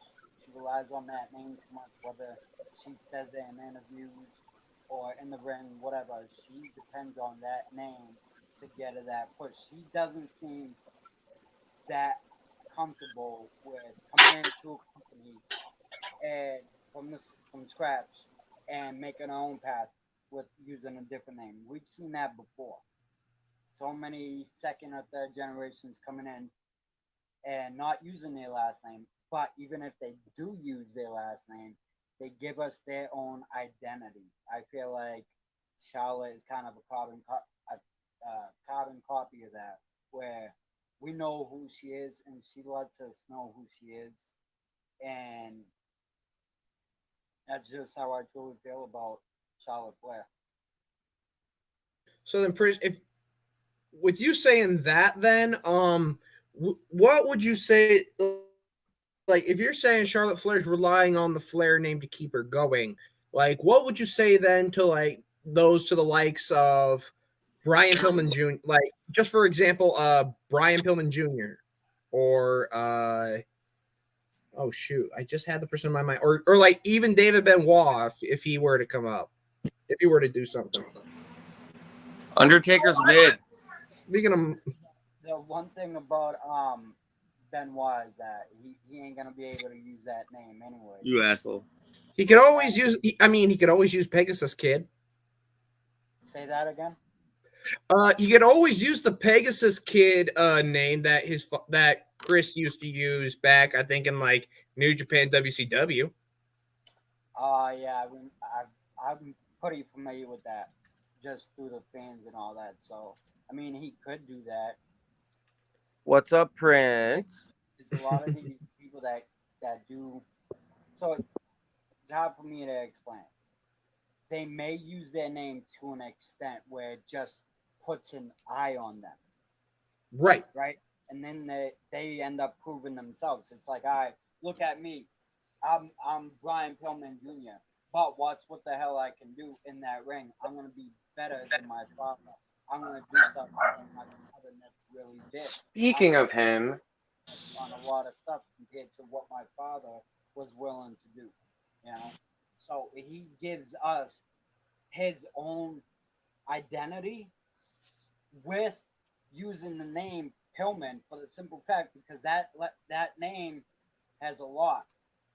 She relies on that name too much, whether she says it in interviews or in the ring, whatever. She depends on that name to get her that push. She doesn't seem that comfortable with coming into a company and from scratch and making her own path with using a different name. We've seen that before. So many second or third generations coming in and not using their last name. But even if they do use their last name, they give us their own identity. I feel like Charlotte is kind of a carbon copy of that, where we know who she is and she lets us know who she is. And that's just how I truly feel about Charlotte Flair. So then, if with you saying that, then what would you say? Like, if you're saying Charlotte Flair's relying on the Flair name to keep her going, like, what would you say then to like those to the likes of Brian Pillman Jr. Like, just for example, Brian Pillman Jr. or oh shoot, I just had the person in my mind, or like even David Benoit if he were to come up, if he were to do something. Undertaker's mid. Speaking of, The one thing about Benoit is that he ain't gonna be able to use that name anyway. You asshole. he could always use. He could always use Pegasus Kid. Say that again. He could always use the Pegasus Kid name that Chris used to use back, I think, in like New Japan WCW. Yeah, I'm pretty familiar with that, just through the fans and all that. So, I mean, he could do that. What's up, Prince? There's a lot of these people that do. So it's hard for me to explain. They may use their name to an extent where it just puts an eye on them, Right. right? And then they end up proving themselves. It's like, all right, look at me. I'm Brian Pillman Jr. But watch what the hell I can do in that ring. I'm gonna be better than my father. I'm gonna do something that my father never really did. Speaking of him, On a lot of stuff compared to what my father was willing to do, you know. So he gives us his own identity with using the name Pillman for the simple fact because that name has a lot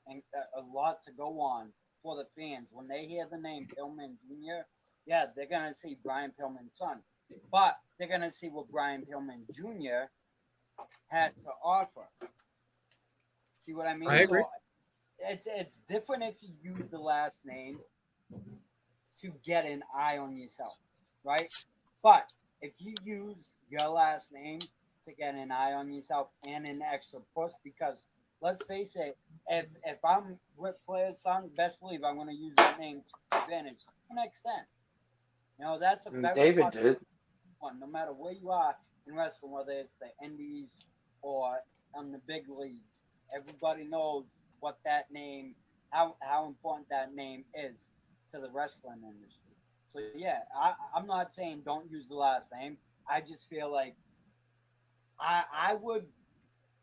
and a lot to go on for the fans. When they hear the name Pillman Jr., yeah, they're gonna see Brian Pillman's son, but they're gonna see what Brian Pillman Jr. has to offer. See what I mean? I agree. So it's different if you use the last name to get an eye on yourself, right? But if you use your last name to get an eye on yourself and an extra push, because let's face it, if I'm Ric Flair's son, best believe I'm going to use that name to advantage to an extent. You know, that's a very David popular did. one, no matter where you are in wrestling, whether it's the indies or on the big leagues. Everybody knows what that name, how important that name is to the wrestling industry. So yeah, I'm not saying don't use the last name. I just feel like I would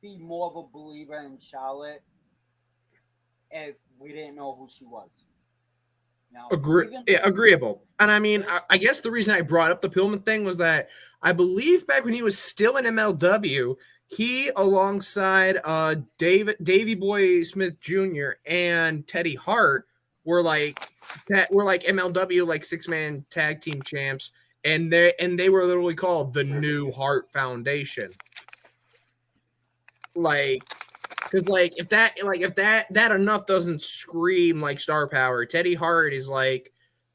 be more of a believer in Charlotte if we didn't know who she was. You know, Agreeable. And I mean, I guess the reason I brought up the Pillman thing was that I believe back when he was still in MLW, he alongside Davey Boy Smith Jr. and Teddy Hart were like MLW like 6-man tag team champs, and they were literally called the New Hart Foundation. Like, because if that enough doesn't scream like star power, Teddy Hart is like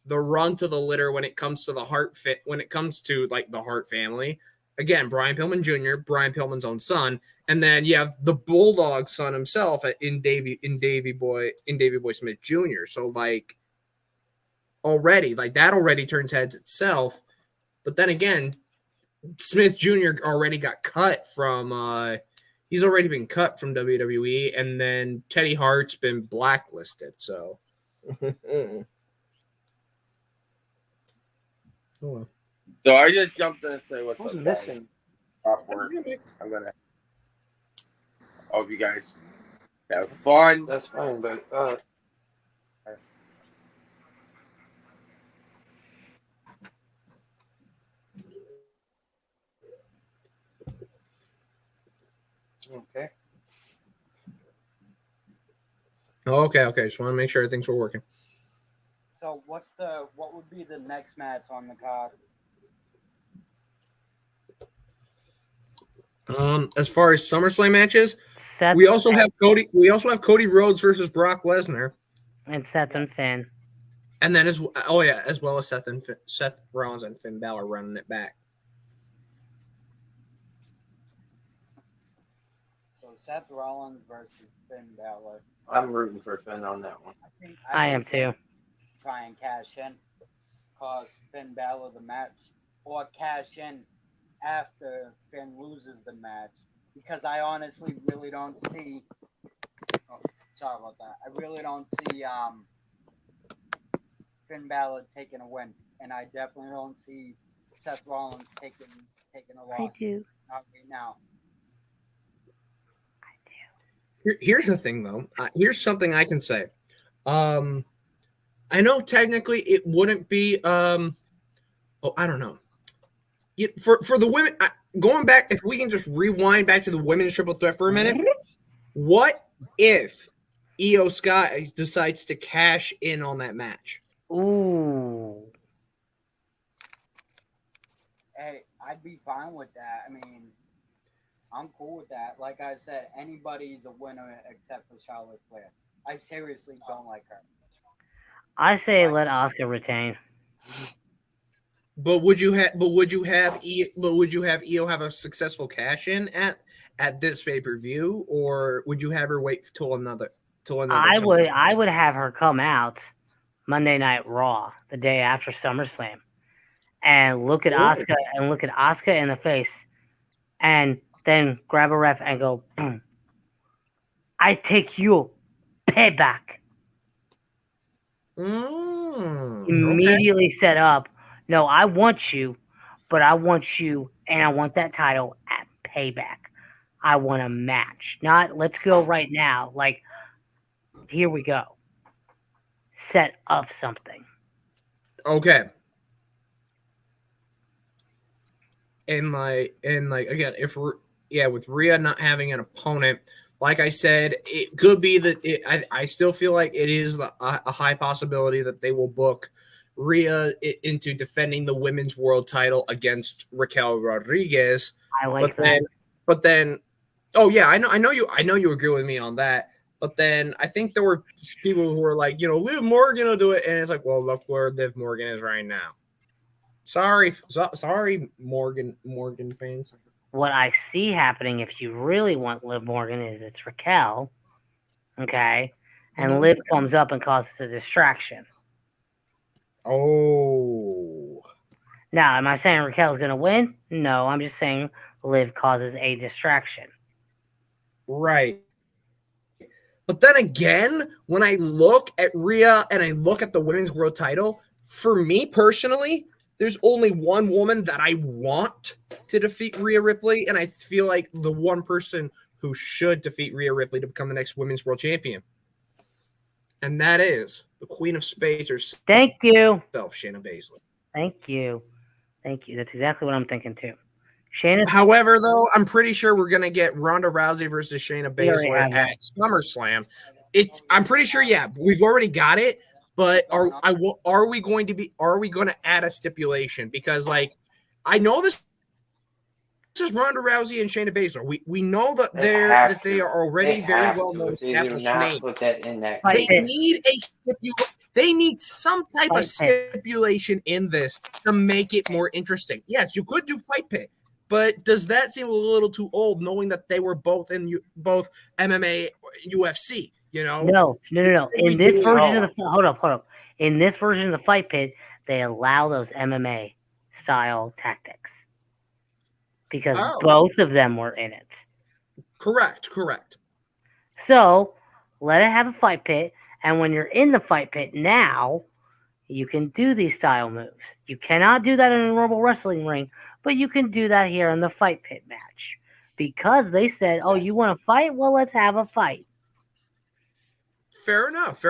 the runt of the litter when it comes to the Hart fit. When it comes to like the Hart family, again, Brian Pillman Jr., Brian Pillman's own son, and then you have the Bulldog son himself in Davey Boy Smith Jr. So like already like that already turns heads itself. But then again, Smith Jr. already got cut from. He's already been cut from WWE, and then Teddy Hart's been blacklisted. So, oh. So I just jumped in and say what's Who's up, guys. missing? Off work. I'm gonna hope you guys have fun. That's fine, but okay. Okay. Just want to make sure things were working. so what would be the next match on the card? As far as SummerSlam matches, Seth we also have Cody Rhodes versus Brock Lesnar, and Seth and Finn. and then as well as Seth Rollins and Finn Balor running it back. So Seth Rollins versus Finn Balor. I'm rooting for Finn on that one. I am too. Try and cash in, cause Finn Balor the match, or cash in after Finn loses the match, because I honestly really don't see. Oh, sorry about that. I really don't see Finn Balor taking a win, and I definitely don't see Seth Rollins taking a loss. I do. Not right now. Here's the thing, though. Here's something I can say. I know technically it wouldn't be. I don't know. for the women, going back, if we can just rewind back to the women's triple threat for a minute, what if Io Sky decides to cash in on that match? Ooh. Hey, I'd be fine with that. I mean, I'm cool with that. Like I said, anybody's a winner except for Charlotte Flair. I seriously don't like her. I say let Asuka retain. But would you have Io have a successful cash in at this pay-per-view, or would you have her wait till another I would have her come out Monday Night Raw the day after SummerSlam and look at Asuka in the face and then grab a ref and go, boom. I take you payback. Immediately set up. No, I want you, but I want you and I want that title at Payback. I want a match. Not let's go right now. Like, here we go. Set up something. Okay. And again, with Rhea not having an opponent, like I said, it could be that I still feel like it is a high possibility that they will book Rhea into defending the women's world title against Raquel Rodriguez. I like that. But then, oh yeah, I know you agree with me on that. But then I think there were people who were like, Liv Morgan will do it, and it's like, well, look where Liv Morgan is right now. Sorry, Morgan fans. What I see happening, if you really want Liv Morgan, is it's Raquel, okay, and Liv comes up and causes a distraction. Oh. Now, am I saying Raquel's going to win? No, I'm just saying Liv causes a distraction. Right. But then again, when I look at Rhea and I look at the women's world title, for me personally, there's only one woman that I want to defeat Rhea Ripley, and I feel like the one person who should defeat Rhea Ripley to become the next women's world champion. And that is the Queen of Spades herself. Thank you. Shayna Baszler. Thank you. That's exactly what I'm thinking too. Shayna. However, though, I'm pretty sure we're gonna get Ronda Rousey versus Shayna Baszler at SummerSlam. I'm pretty sure. Yeah, we've already got it. But are we going to add a stipulation? Because I know this is Ronda Rousey and Shayna Baszler. We know that they are already very well known established names. Put that in that. They need some type of stipulation in this to make it more interesting. Yes, you could do Fight Pit, but does that seem a little too old, knowing that they were both in both MMA, UFC? No. In this version of the hold up. In this version of the Fight Pit, they allow those MMA style tactics because both of them were in it. Correct. So let it have a Fight Pit, and when you're in the Fight Pit now, you can do these style moves. You cannot do that in a normal wrestling ring, but you can do that here in the Fight Pit match because they said, "Oh, you want to fight? Well, let's have a fight." Fair enough.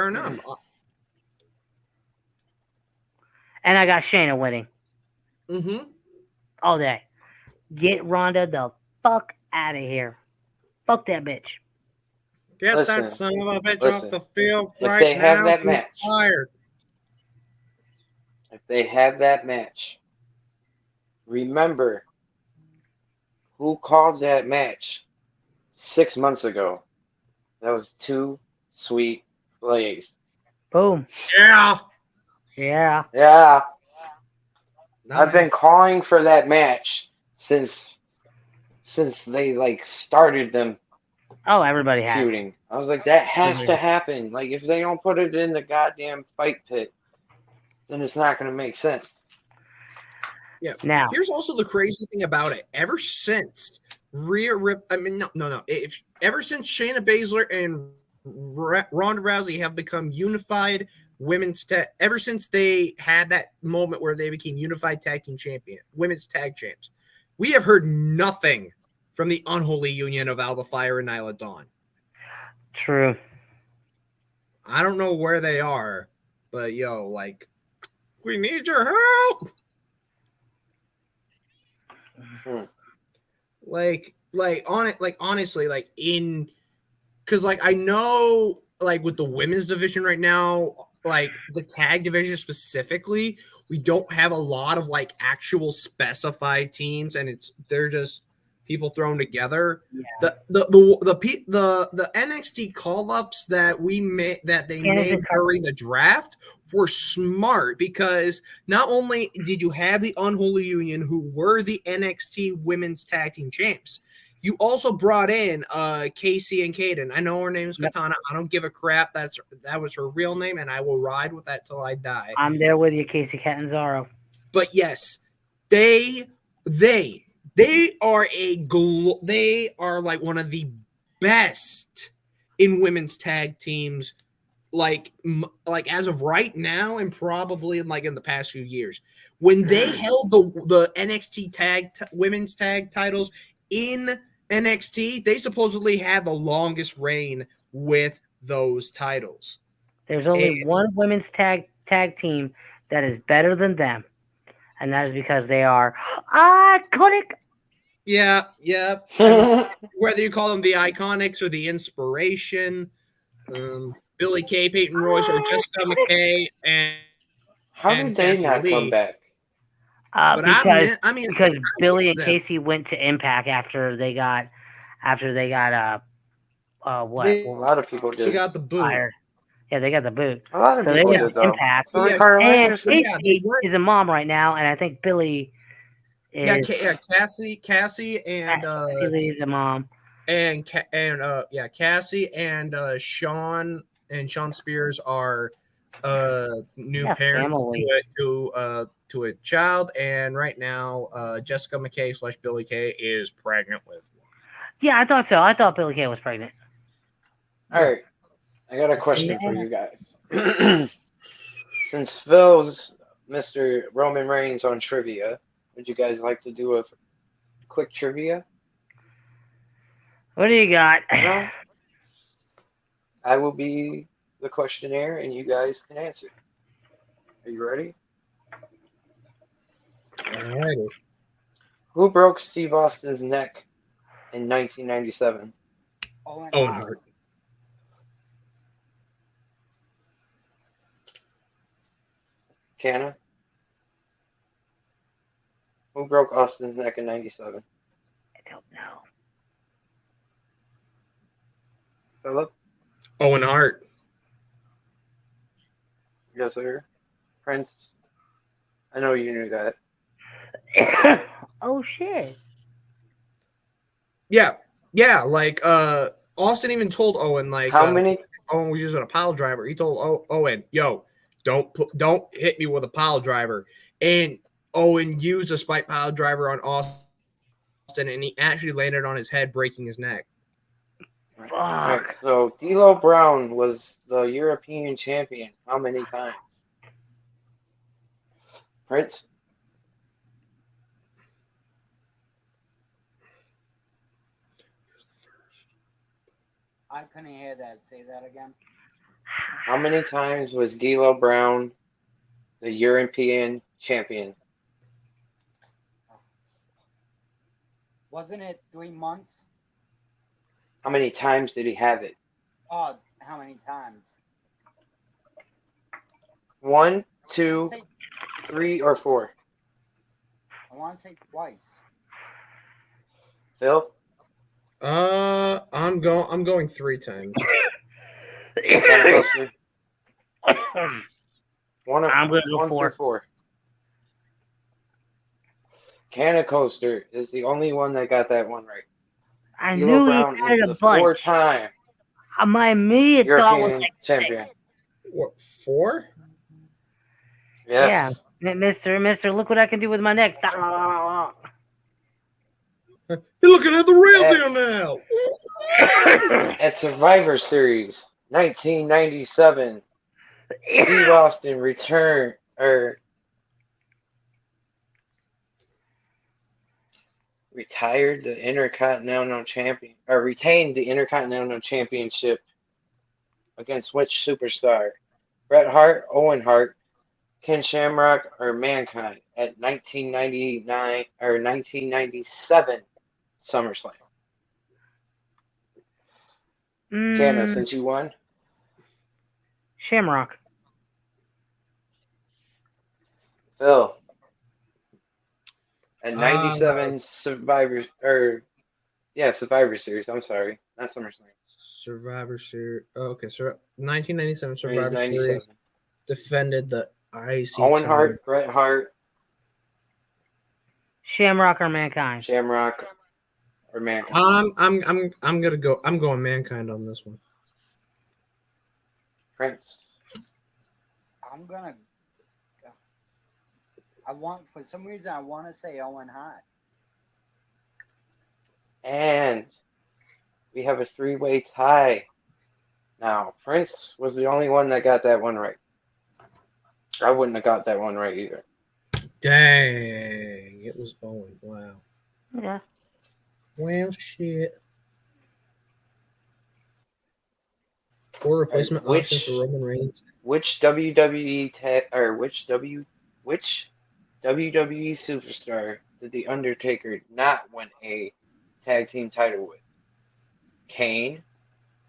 And I got Shayna winning. Mm-hmm. All day. Get Ronda the fuck out of here. Fuck that bitch. Get that son of a bitch off the field right now. If they have that match. Fired. If they have that match, remember who called that match 6 months ago. That was Two Sweet Blaze. Boom. Yeah. I've been calling for that match since they started them. Oh, everybody has. Shooting. I was like, that has to happen. Like, if they don't put it in the goddamn Fight Pit, then it's not going to make sense. Yeah. Now, here's also the crazy thing about it. Ever since ever since Shayna Baszler and Ronda Rousey have become unified ever since they had that moment where they became unified tag team women's tag champs, we have heard nothing from the unholy union of Alba Fire and Nyla Dawn. True. I don't know where they are, but we need your help. Like on it, like honestly, like because like I know like with the women's division right now, like the tag division specifically, we don't have a lot of like actual specified teams, and they're just people thrown together. Yeah. The NXT call ups that they made during the draft were smart, because not only did you have the Unholy Union, who were the NXT Women's Tag Team Champs, you also brought in Casey and Kaden. I know her name is Katana. I don't give a crap. That was her real name, and I will ride with that till I die. I'm there with you, Casey Catanzaro. But yes, they are they are like one of the best in women's tag teams, like as of right now, and probably like in the past few years. When they held the NXT women's tag titles in NXT, they supposedly had the longest reign with those titles. There's only one women's tag team that is better than them, and that is because they are iconic. Yeah. Whether you call them the Iconics or the Inspiration, Billie Kay, Peyton Royce, or Jessica McKay, and how did they not come back? Because Billy and Casey went to Impact after they got what? A lot of people did. They got the boot. Fired. Yeah, they got the boot. A lot of so people they did, got Impact. So and Casey is a mom right now, and I think Billy is Cassie and Cassie is a mom. And Cassie and Sean Spears are new parents to a child, and right now Jessica McKay / Billie Kay is pregnant with. Yeah, I thought so. I thought Billie Kay was pregnant. All right, I got a question for you guys. Since Phil's Mr. Roman Reigns on trivia, would you guys like to do a quick trivia? What do you got? I will be the questionnaire, and you guys can answer. Are you ready? Alrighty. Who broke Steve Austin's neck in 1997? Owen Hart. Canna? Who broke Austin's neck in 97? I don't know. Philip? Owen Hart. Yes, sir. Prince? I know you knew that. Oh, shit. Yeah. Like, Austin even told Owen, like, how many? Owen was using a pile driver. He told Owen, "Yo, don't hit me with a pile driver." And Owen used a spike pile driver on Austin, and he actually landed on his head, breaking his neck. Fuck. Right, so D'Lo Brown was the European champion how many times? Prince? I couldn't hear that. Say that again. How many times was D'Lo Brown the European champion? Wasn't it 3 months? How many times did he have it? Oh, how many times? 1, 2, 3, or 4? I want to say twice. Phil? I'm going 3 times. I'm going to go 4. Canna Coaster is the only one that got that one right. I D'Lo knew Brown he had is a the bunch. 4-time My immediate thought was European like champion. 6. What, 4? Yes. Yeah, Mister, look what I can do with my neck. You're looking at the real deal now. At Survivor Series 1997, Steve Austin retired the Intercontinental Champion, or retained the Intercontinental Championship against which superstar? Bret Hart, Owen Hart, Ken Shamrock, or Mankind at 1999 or 1997 SummerSlam? Canna, Mm, since you won. Shamrock. Phil. At 97 Survivor Survivor Series. I'm sorry, not SummerSlam. Survivor Series. Oh, okay, so 1997 Series Survivor 97. Series defended the IC Owen title. Hart, Bret Hart, Shamrock or Mankind? Shamrock, or Mankind. I'm gonna go. I'm going Mankind on this one. Prince. I'm gonna. For some reason, I want to say Owen Hart. And we have a three-way tie. Now, Prince was the only one that got that one right. I wouldn't have got that one right either. Dang, it was Owen. Wow. Yeah. Well, shit. 4 replacement Which- options for Roman Reigns. Which WWE superstar did The Undertaker not win a tag team title with? Kane,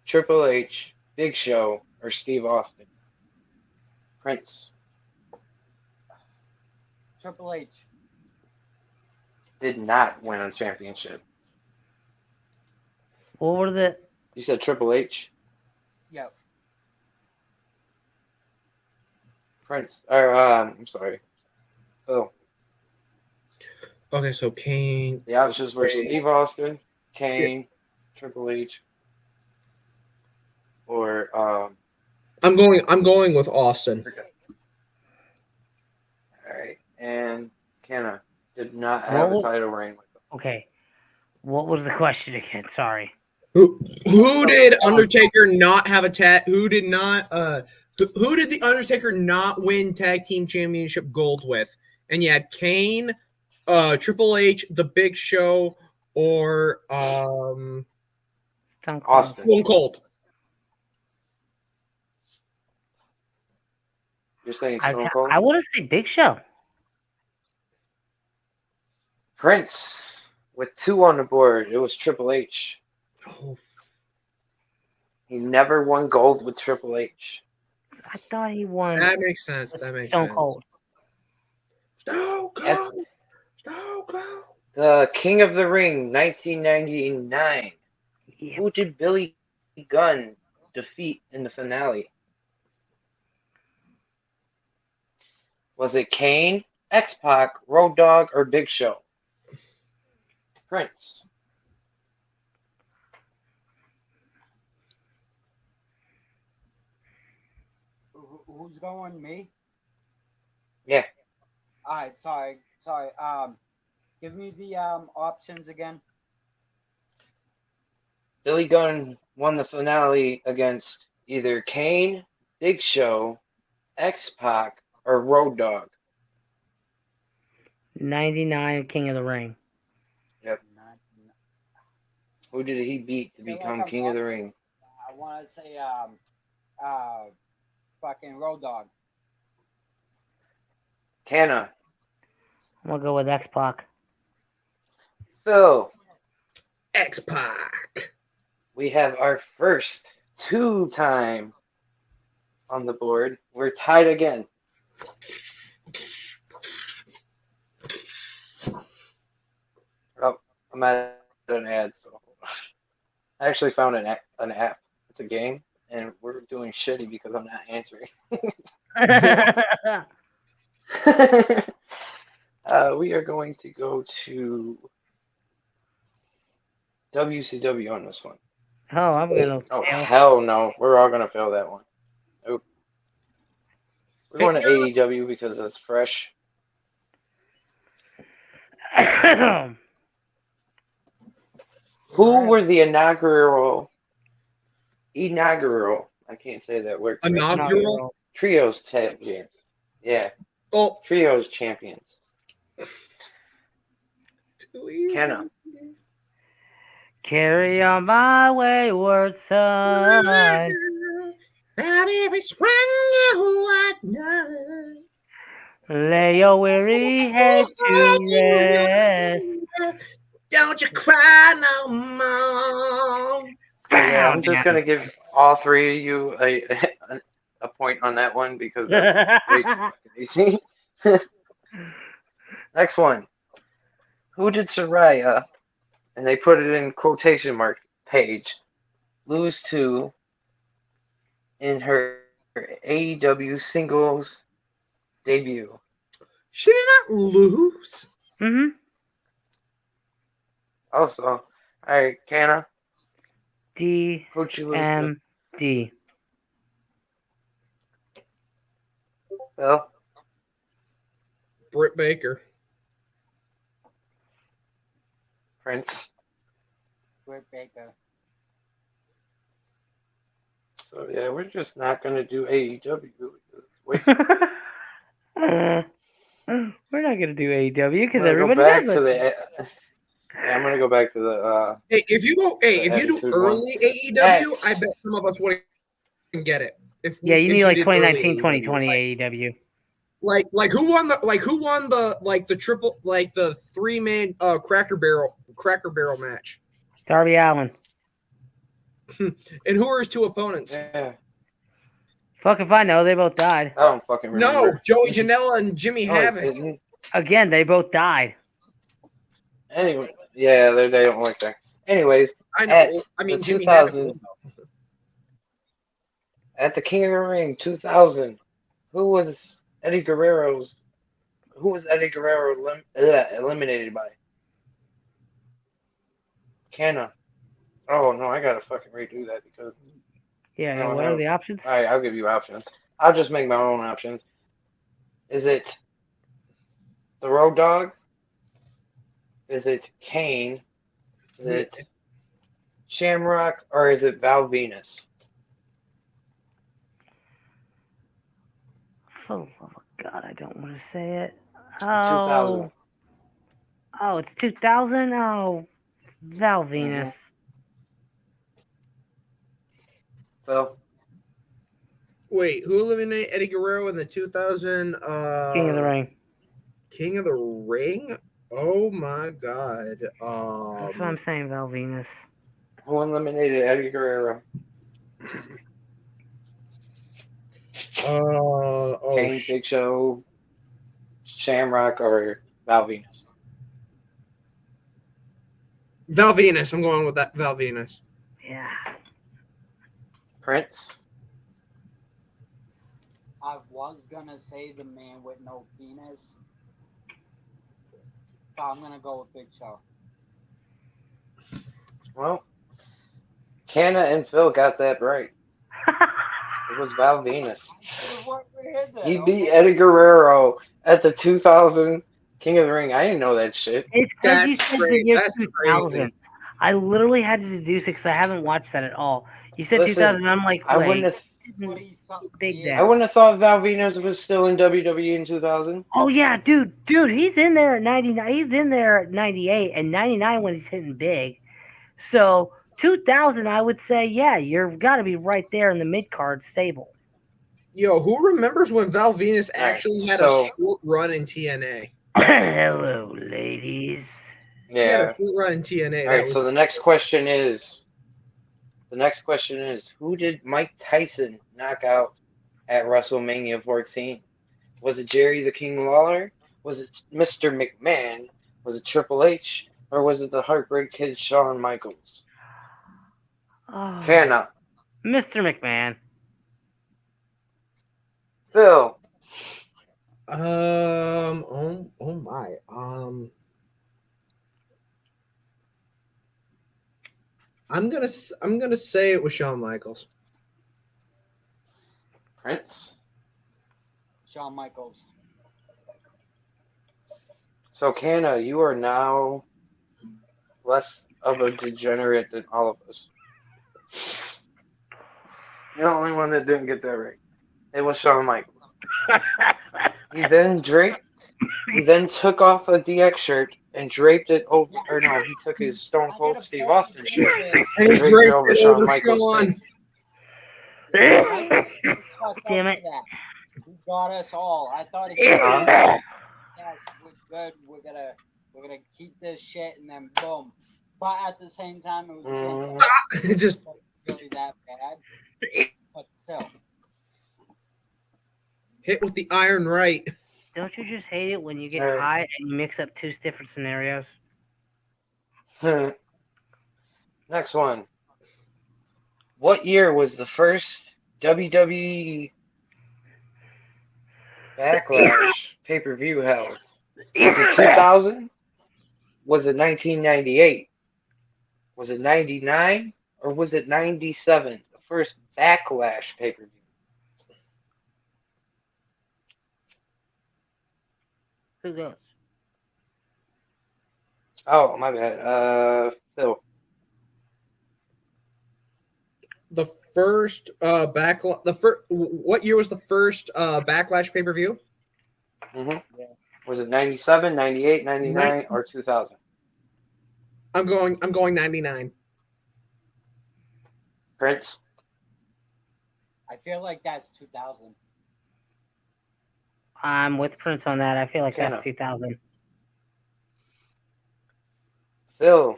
Triple H, Big Show, or Steve Austin? Prince Triple H. did not win a championship. What were the? You said Triple H? Yep. Prince, or I'm sorry. Oh, Okay, so Kane. the options were Steve Austin, Kane, Triple H, or I'm going with Austin. all right, and Kenna did not have Well- a title reign with them. Okay. What was the question again? Sorry. Who did Undertaker not have a tag? Who did not? Who did the Undertaker not win tag team championship gold with? And you had Kane, Triple H, The Big Show, or Stone Cold. Austin. Stone Cold. You're saying Stone Cold? I want to say Big Show. Prince with 2 on the board. It was Triple H. Oh, He never won gold with Triple H. I thought he won that makes sense. That makes Stone sense. Cold. Stone Yes. Cold. Stone Cold. The King of the Ring, 1999. Yeah. Who did Billy Gunn defeat in the finale? Was it Kane, X-Pac, Road Dogg, or Big Show? Prince. Who's going? Me? Yeah. All right. Sorry. Give me the options again. Billy Gunn won the finale against either Kane, Big Show, X-Pac, or Road Dogg. 99 King of the Ring. Who did he beat to Feel like become I'm King of the wrong. Ring? I want to say fucking Road Dogg. Canna. I'm gonna go with X-Pac. Phil. X-Pac. We have our first 2-time on the board. We're tied again. Oh, I'm at an ad, so I actually found an app. It's a game, and we're doing shitty because I'm not answering. We are going to go to WCW on this one. Oh, I'm gonna. Oh, fail. hell no. We're all going to fail that one. Nope. We're going to AEW because it's fresh. Who were the inaugural, I can't say that word. correctly. Inaugural. Trios champions. Yeah, Oh, Trios champions. too easy. Kenna. Carry on my wayward son. Lay your weary head to rest. Don't you cry no more. Yeah, I'm just gonna give all three of you a point on that one because that's way too fucking easy. Next one. Who did Soraya, and they put it in quotation mark, Paige, lose to in her AEW singles debut? She did not lose. Mm-hmm. Also, all right, Canna, D who'd you lose to? M D. Phil? Britt Baker. Prince? Britt Baker. So yeah, we're just not gonna do AEW. Wait, I'm We're not gonna do AEW because gonna go everybody back does to it. the. Yeah, I'm gonna go back to the. Hey, if you do Attitude one. early AEW, I bet some of us wouldn't get it. Yeah, you if need like did early 2019, AEW. 2020 AEW. Like who won the triple the 3-man Cracker Barrel match? Darby Allin. And who are his two opponents? Yeah, Fuck if I know. They both died. I don't fucking remember. No, Joey Janela and Jimmy Oh, Havoc. didn't- Again, they both died. Anyway, yeah, they don't like that. Anyways, I know. at I mean, the Jimmy 2000 Havoc. at the King of the Ring 2000, who was Eddie Guerrero eliminated by? Canna. Oh no, I gotta fucking redo that because. Yeah, No, what no. are the options? All right, I'll give you options. I'll just make my own options. Is it the Road Dogg? Is it Kane? Is it Shamrock? Or is it Val Venus? For the love of God, I don't want to say it. 2000. Oh, it's 2000? Oh, Val Venus. So, Wait, who eliminated Eddie Guerrero in the 2000 King of the Ring. King of the Ring? Oh my God. That's what I'm saying, Val Venus. who eliminated Eddie Guerrero? Kane, Big Show, Shamrock, or Val Venus? Val Venus. I'm going with that. Val Venus. Yeah. Prince? I was gonna say the man with no penis, but I'm gonna go with Big Show. Well, Canna and Phil got that right. It was Val Venus. He beat Eddie Guerrero at the 2000 King of the Ring. I didn't know that shit. It's because you That's said crazy. the year That's 2000. crazy. I literally had to deduce it because I haven't watched that at all. You said Listen, 2000, I'm like, I wait, wouldn't have. big Yeah. I then. wouldn't have thought Val Venus was still in WWE in 2000. Oh yeah, dude, he's in there at 99. He's in there at 98 and 99 when he's hitting big. So 2000, I would say, yeah, you've got to be right there in the mid card stable. Yo, who remembers when Val Venus All right, actually had so- a short run in TNA? Hello, ladies. He had Yeah. a short run in TNA. All That right. So was the next question is, who did Mike Tyson knock out at WrestleMania 14? Was it Jerry the King Lawler? Was it Mr. McMahon? Was it Triple H? Or was it the Heartbreak Kid Shawn Michaels? Oh, Canna. Mr. McMahon. Phil. oh my. I'm gonna say it was Shawn Michaels. Prince. Shawn Michaels. So, Canna, you are now less of a degenerate than all of us. You're the only one that didn't get that right. It was Shawn Michaels. He then took off a DX shirt and draped it over. Or no, he took his Stone Cold Steve Austin shirt and He draped it draped over it Shawn over Michaels' Shawn. face. Damn it. He got us all. I thought Huh? yes, we're good. We're gonna keep this shit, and then boom. But at the same time, it was against Mm, Just really that bad. But still, hit with the iron right. Don't you just hate it when you get Alright. high and you mix up two different scenarios? Next one. What year was the first WWE Backlash pay-per-view held? Was it 2000? Was it 1998? Was it 99? Or was it 97? The first Backlash pay-per-view. Who goes? Oh, my bad. Phil. The first what year was the first Backlash pay-per-view? Mm-hmm. Was it 97, 98, 99, or 2000? I'm going 99. Prince? I feel like that's 2000. I'm with Prince on that. I feel like Kenna. that's 2000. Phil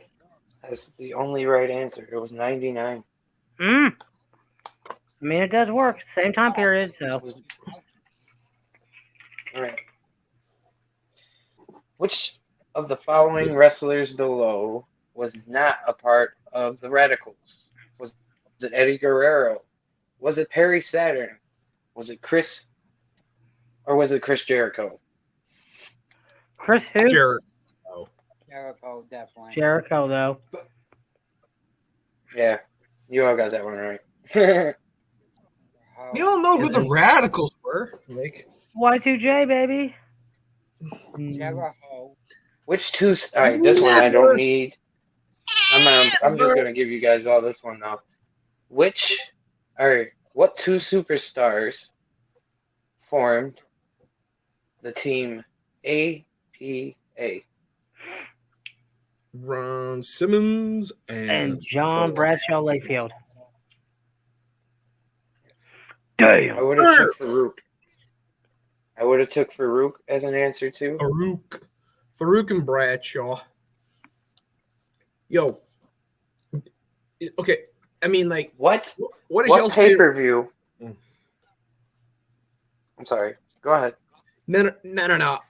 has the only right answer. It was 99. I mean, it does work. Same time period, so. All right. Which of the following wrestlers below was not a part of the Radicals? Was it Eddie Guerrero? Was it Perry Saturn? Was it Chris? Or was it Chris Jericho? Chris who? Jericho, definitely. Jericho, though. Yeah, you all got that one right. You all know who the Radicals were. Like Y2J, baby. Jericho. Which two? All right, this one I don't need. I'm just gonna give you guys all this one now. Which? All right, what two superstars formed the team APA? Ron Simmons And John Bradshaw Layfield. I Damn. would have took Farouk. I would have took Farouk as an answer too. Farouk and Bradshaw. Yo. Okay. I mean, like, What? what is What y'all's pay favorite? per view? I'm sorry. Go ahead. No.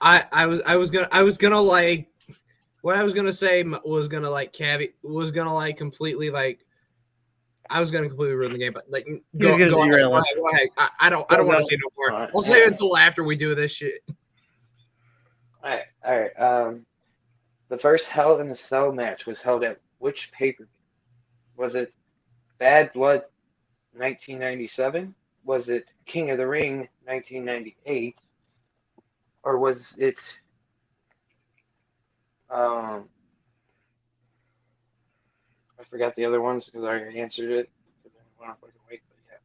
I was gonna like, what I was gonna say was gonna like completely like, I was gonna completely ruin the game, but like, go ahead. Go ahead. I don't want to say no more. Alright, I'll save it until after we do this shit. All right. The first Hell in a Cell match was held at which pay per view? Was it Bad Blood 1997? Was it King of the Ring 1998? Or was it I forgot the other ones because I already answered it. I didn't want to fucking wait, but yeah.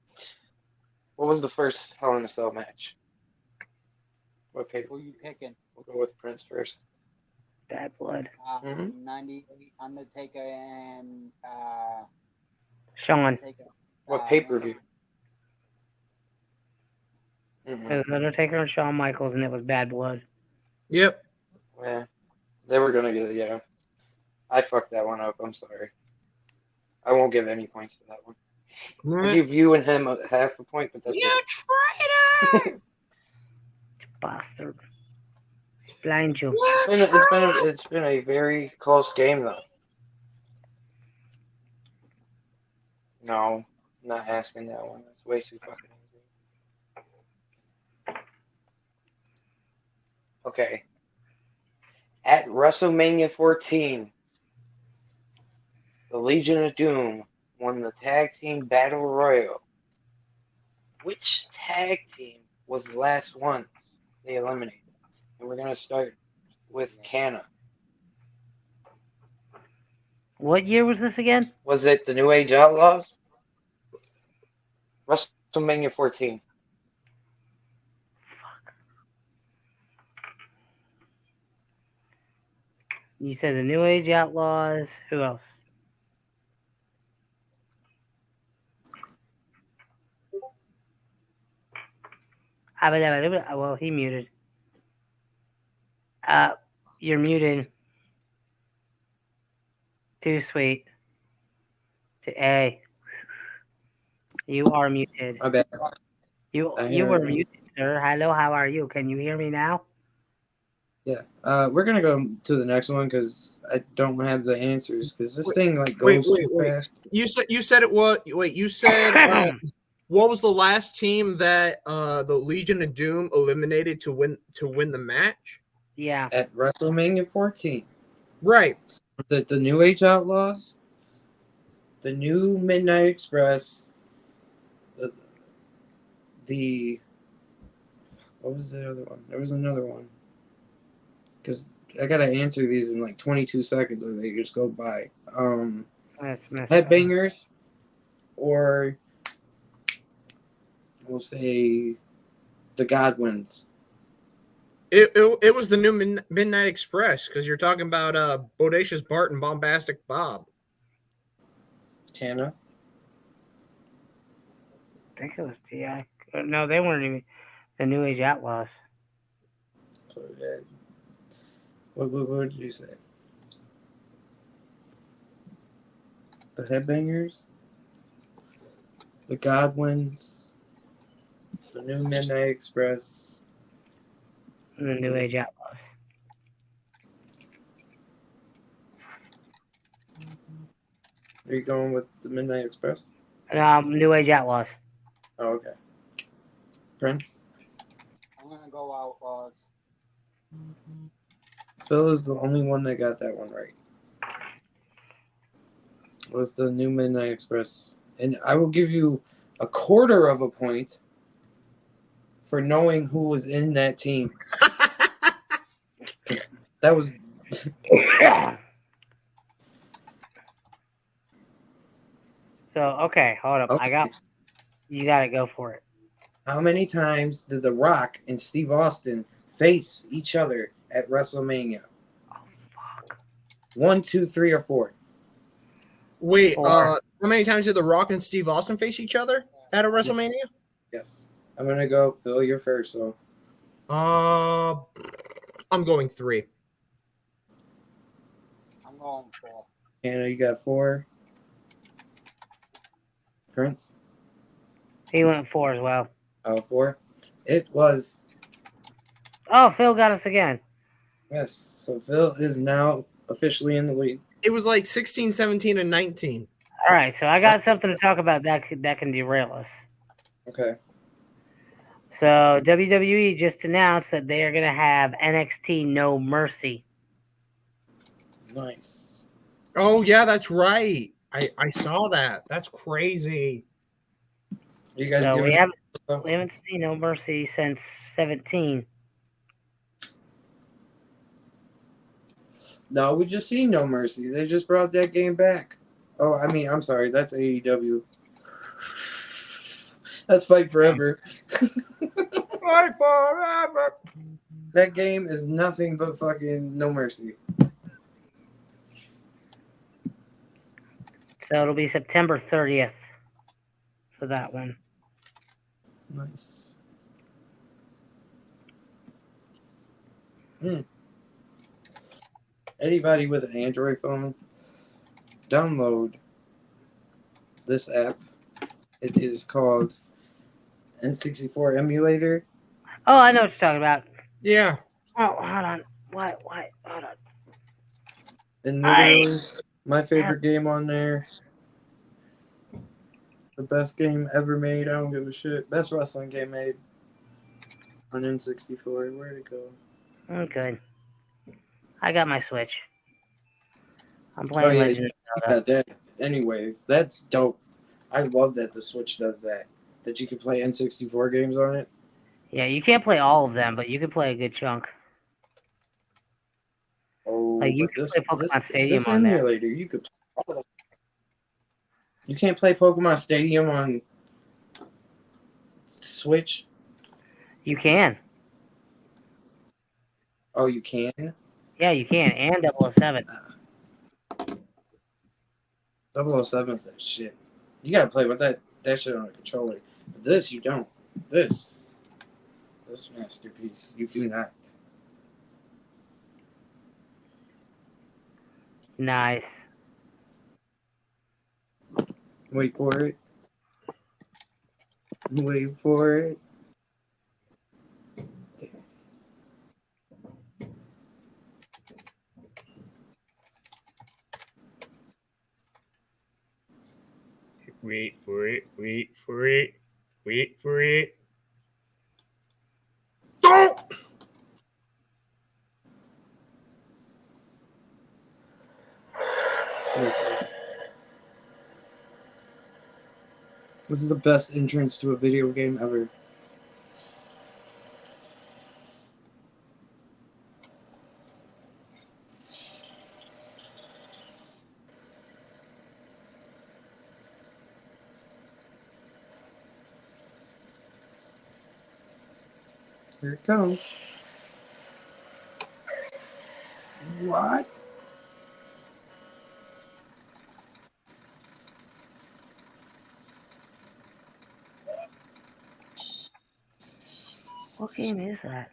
What was the first Hell in a Cell match? What pay per Who you picking? We'll go with Prince first. Bad Blood. 98 Undertaker and Sean. Undertaker. What pay per view? It was Undertaker and Shawn Michaels, and it was Bad Blood. Yep. Yeah, they were gonna get it. Yeah, I fucked that one up. I'm sorry. I won't give any points to that one. I'll give you and him half a point, but that's traitor! Bastard. Blind you. It's been a very close game though. No, I'm not asking that one. That's way too fucking easy. Okay. At WrestleMania 14, the Legion of Doom won the Tag Team Battle Royal. Which tag team was the last one they eliminated? And we're going to start with Canna. What year was this again? Was it the New Age Outlaws? WrestleMania 14. You said the New Age Outlaws. Who else? Well, he muted. You're muted. Too sweet. Hey, you are muted. My bad. You I you were hear- muted, sir. Hello, how are you? Can you hear me now? Yeah. We're gonna go to the next one because I don't have the answers because this thing like Wait, goes too wait. fast. You said it was. Wait, you said what was the last team that the Legion of Doom eliminated to win the match? Yeah. At WrestleMania 14. Right. The New Age Outlaws, the New Midnight Express, the what was the other one? There was another one. Because I gotta answer these in like 22 seconds or they just go by. That's messed up. Headbangers, or we'll say the Godwins. It was the new Midnight Express because you're talking about Bodacious Bart and Bombastic Bob. Tana. I think it was T.I. No, they weren't even the New Age Outlaws. So yeah. What did you say? The Headbangers, the Godwins, the New Midnight Express. The New Age Outlaws. Are you going with the Midnight Express? New Age Outlaws. Oh, okay. Prince? I'm gonna go Outlaws. Phil is the only one that got that one right. Was the New Midnight Express. And I will give you a quarter of a point for knowing who was in that team. That was So okay, hold up. okay. You gotta go for it. How many times did The Rock and Steve Austin face each other at WrestleMania? Oh fuck. 1, 2, 3, or 4? Wait, 4. how many times did The Rock and Steve Austin face each other at a WrestleMania? Yes. I'm gonna go. Phil, you're first. So I'm going 3. I'm going 4. Anna, you got 4. Prince? He went 4 as well. 4. It was. Oh, Phil got us again. Yes. So Phil is now officially in the lead. It was like 16, 17, and 19. All right, so I got something to talk about that can derail us. Okay. So WWE just announced that they are going to have NXT No Mercy. Nice. Oh yeah, that's right. I saw that. That's crazy. You guys So giving we it- haven't seen No Mercy since 17. No, we just seen No Mercy. They just brought that game back. Oh, I mean, I'm sorry. That's AEW. That's Fight Forever. Fight forever. That game is nothing but fucking No Mercy. So it'll be September 30th for that one. Nice. Anybody with an Android phone, download this app. It is called N64 Emulator. Oh, I know what you're talking about. Yeah. Oh, hold on. What? Hold on. And literally, my favorite game on there. The best game ever made. I don't give a shit. Best wrestling game made on N64. Where'd it go? I'm good. I got my Switch. I'm playing yeah, Legend of you Zelda. got that. Anyways, that's dope. I love that the Switch does that. That you can play N64 games on it. Yeah, you can't play all of them, but you can play a good chunk. Oh, Like, you but can play Pokemon Stadium this on there. emulator, you could play all of them. You can't play Pokemon Stadium on Switch. You can. Oh, you can? Yeah, you can. And 007. 007 is that shit. You gotta play with that shit on a controller. But this, you don't. This this masterpiece. You do not. Nice. Wait for it. Wait for it. There it is. Wait for it. Wait for it. Wait for it. Don't. This is the best entrance to a video game ever. Here it comes. What? What game is that?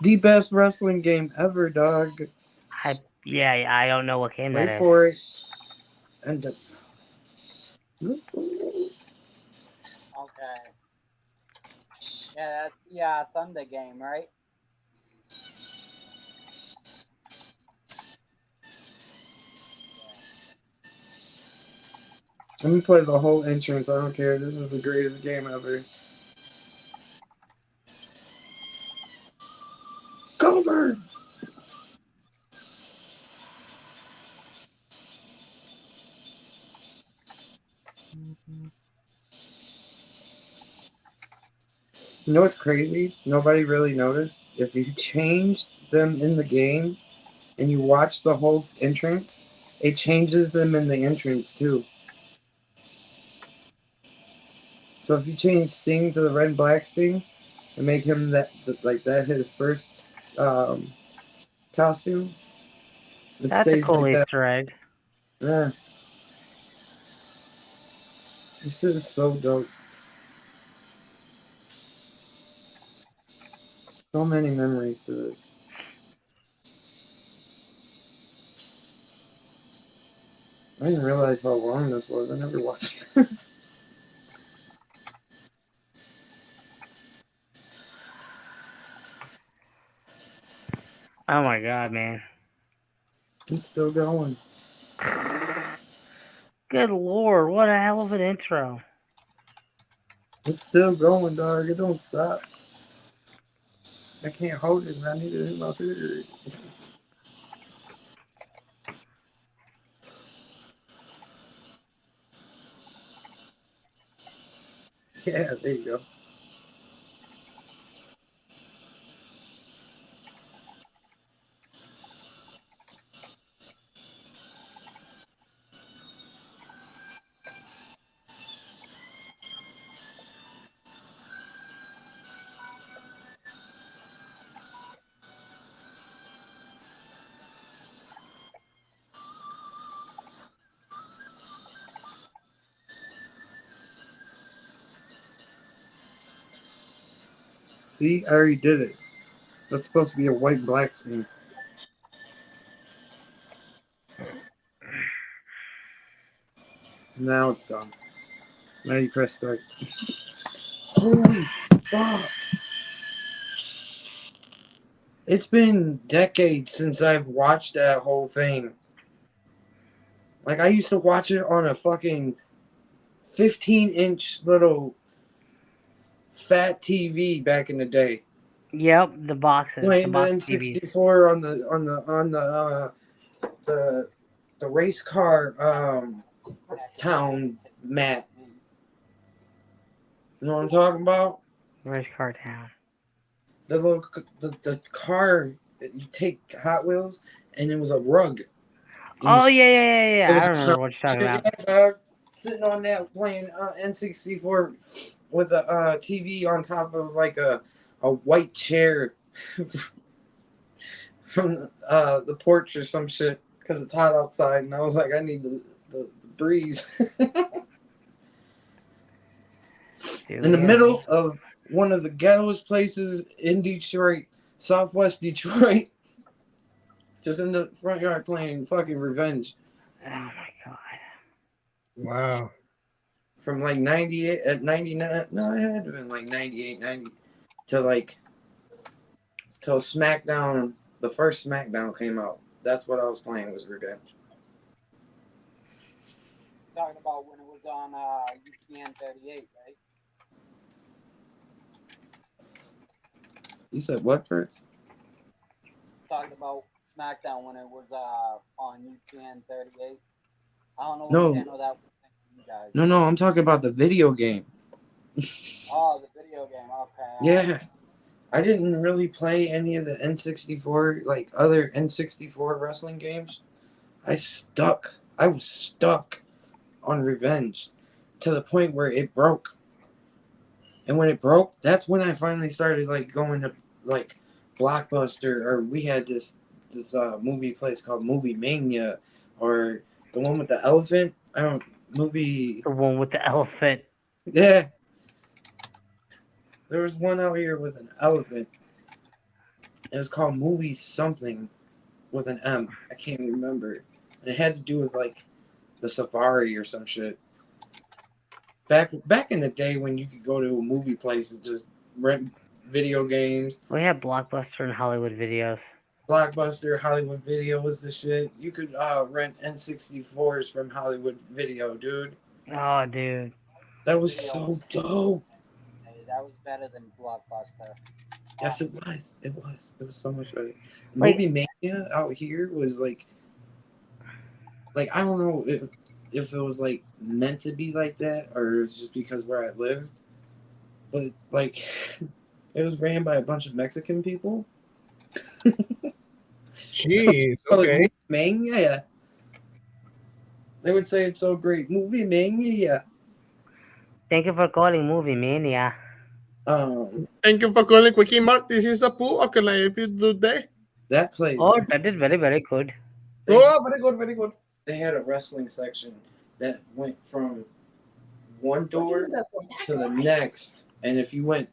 The best wrestling game ever, dog. I don't know what game that Wait is. for it. And Okay. Yeah, that's Thunder game, right? let me play the whole entrance. I don't care. This is the greatest game ever. Goldberg! You know what's crazy? Nobody really noticed. If you changed them in the game and you watch the whole entrance, it changes them in the entrance too. So if you change Sting to the red and black Sting and make him that his first costume, it That's a stays cool like that. Easter egg. Yeah. This shit is so dope. So many memories to this. I didn't realize how long this was. I never watched this. Oh my god, man. It's still going. Good lord, what a hell of an intro. It's still going, dog. It don't stop. I can't hold it. I need to hit my refrigerator. Yeah, there you go. See, I already did it. That's supposed to be a white black scene. Now it's gone. Now you press start. Holy fuck. It's been decades since I've watched that whole thing. Like, I used to watch it on a fucking 15-inch little fat TV back in the day. Yep, the boxes. Playing the the box TVs. N64 on the race car town map. You know what I'm talking about? Where's Cartown? The car you take Hot Wheels and it was a rug. And Oh, you- yeah. it was I remember what you're talking about. Yeah, dog. Sitting on that playing N64 with a TV on top of like a white chair from the porch or some shit because it's hot outside, and I was like, I need the breeze. Dude, In the yeah. middle of one of the ghettoest places in Detroit, Southwest Detroit. Just in the front yard playing fucking Revenge. Oh my god. Wow. From like 98 at 99. No, it had to have been like 98, 90 to like till SmackDown. The first SmackDown came out. That's what I was playing was Revenge. Talking about when it was on UPN 38, right? You said what, Fritz? Talking about SmackDown when it was on UPN 38. I don't know what No. channel that was for you guys. No, I'm talking about the video game. Oh, the video game. Okay. Yeah. I didn't really play any of the N64, like other N64 wrestling games. I was stuck on Revenge to the point where it broke. And when it broke, that's when I finally started like going to like Blockbuster, or we had this movie place called Movie Mania, or the one with the elephant. The one with the elephant. Yeah. There was one out here with an elephant. It was called Movie something with an M. I can't remember. And it had to do with like the safari or some shit. Back in the day when you could go to a movie place and just rent video games. We had Blockbuster and Hollywood Videos. Blockbuster, Hollywood Video was the shit. You could rent N64s from Hollywood Video, dude. Oh, dude. That was so dope. Hey, that was better than Blockbuster. Yes, it was. It was so much better. Like- Movie Mania out here was like I don't know if it was like meant to be like that or it was just because where I lived, but like it was ran by a bunch of Mexican people. Jeez. So, like, Okay. Movie Mania. They would say it's so great. Movie Mania. Thank you for calling Movie Mania. Thank you for calling Quickie Mart. This is Apu. How can I help you today? That place. Oh, that is very, very good. Oh, very good, very good. They had a wrestling section that went from one door to the next, and if you went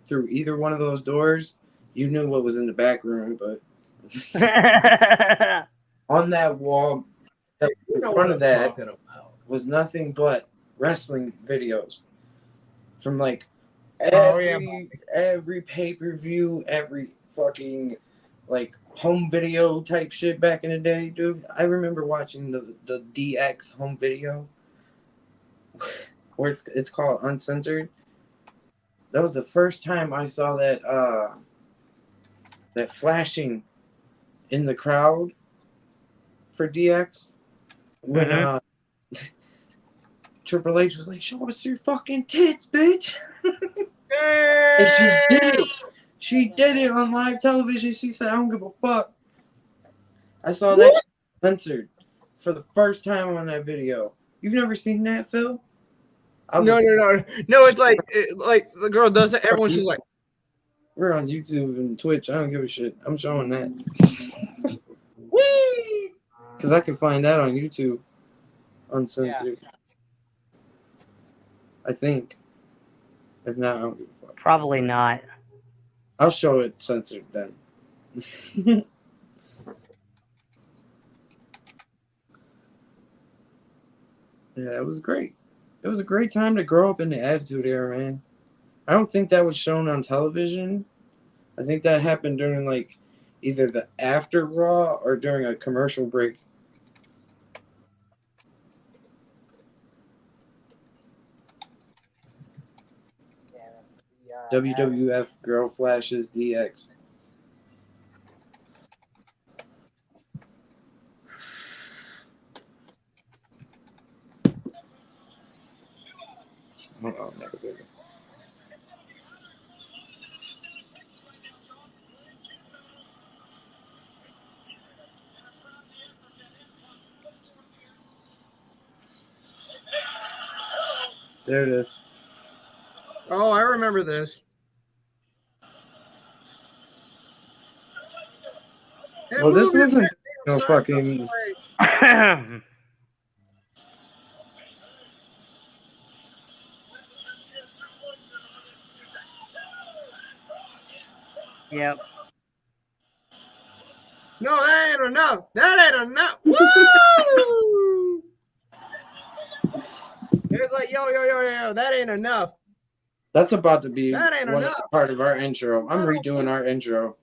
through either one of those doors, you knew what was in the back room. But on that wall, in front of that was nothing but wrestling videos from like every pay-per-view, every fucking like home video type shit back in the day, dude. I remember watching the DX home video where it's called Uncensored. That was the first time I saw that flashing in the crowd for DX when Triple H was like, "Show us your fucking tits, bitch." And she did it. She did it on live television. She said, "I don't give a fuck." I saw that shit censored for the first time on that video. You've never seen that, Phil? No. It's like the girl does it. Everyone's just like, We're on YouTube and Twitch. I don't give a shit. I'm showing that. wee. Because I can find that on YouTube. Uncensored. I think. If not, I don't give a fuck. Probably not. I'll show it censored then. Yeah, it was great. It was a great time to grow up in the Attitude Era, man. I don't think that was shown on television. I think that happened during like either the after Raw or during a commercial break. Yeah, that's the, WWF Girl Flashes DX. Oh, never did. There it is. Oh, I remember this. Well, this wasn't no fucking. Yep. No, that ain't enough. That ain't enough. Woo! It's like, yo, that ain't enough. That's about to be That ain't enough. part of our intro. I'm redoing our intro.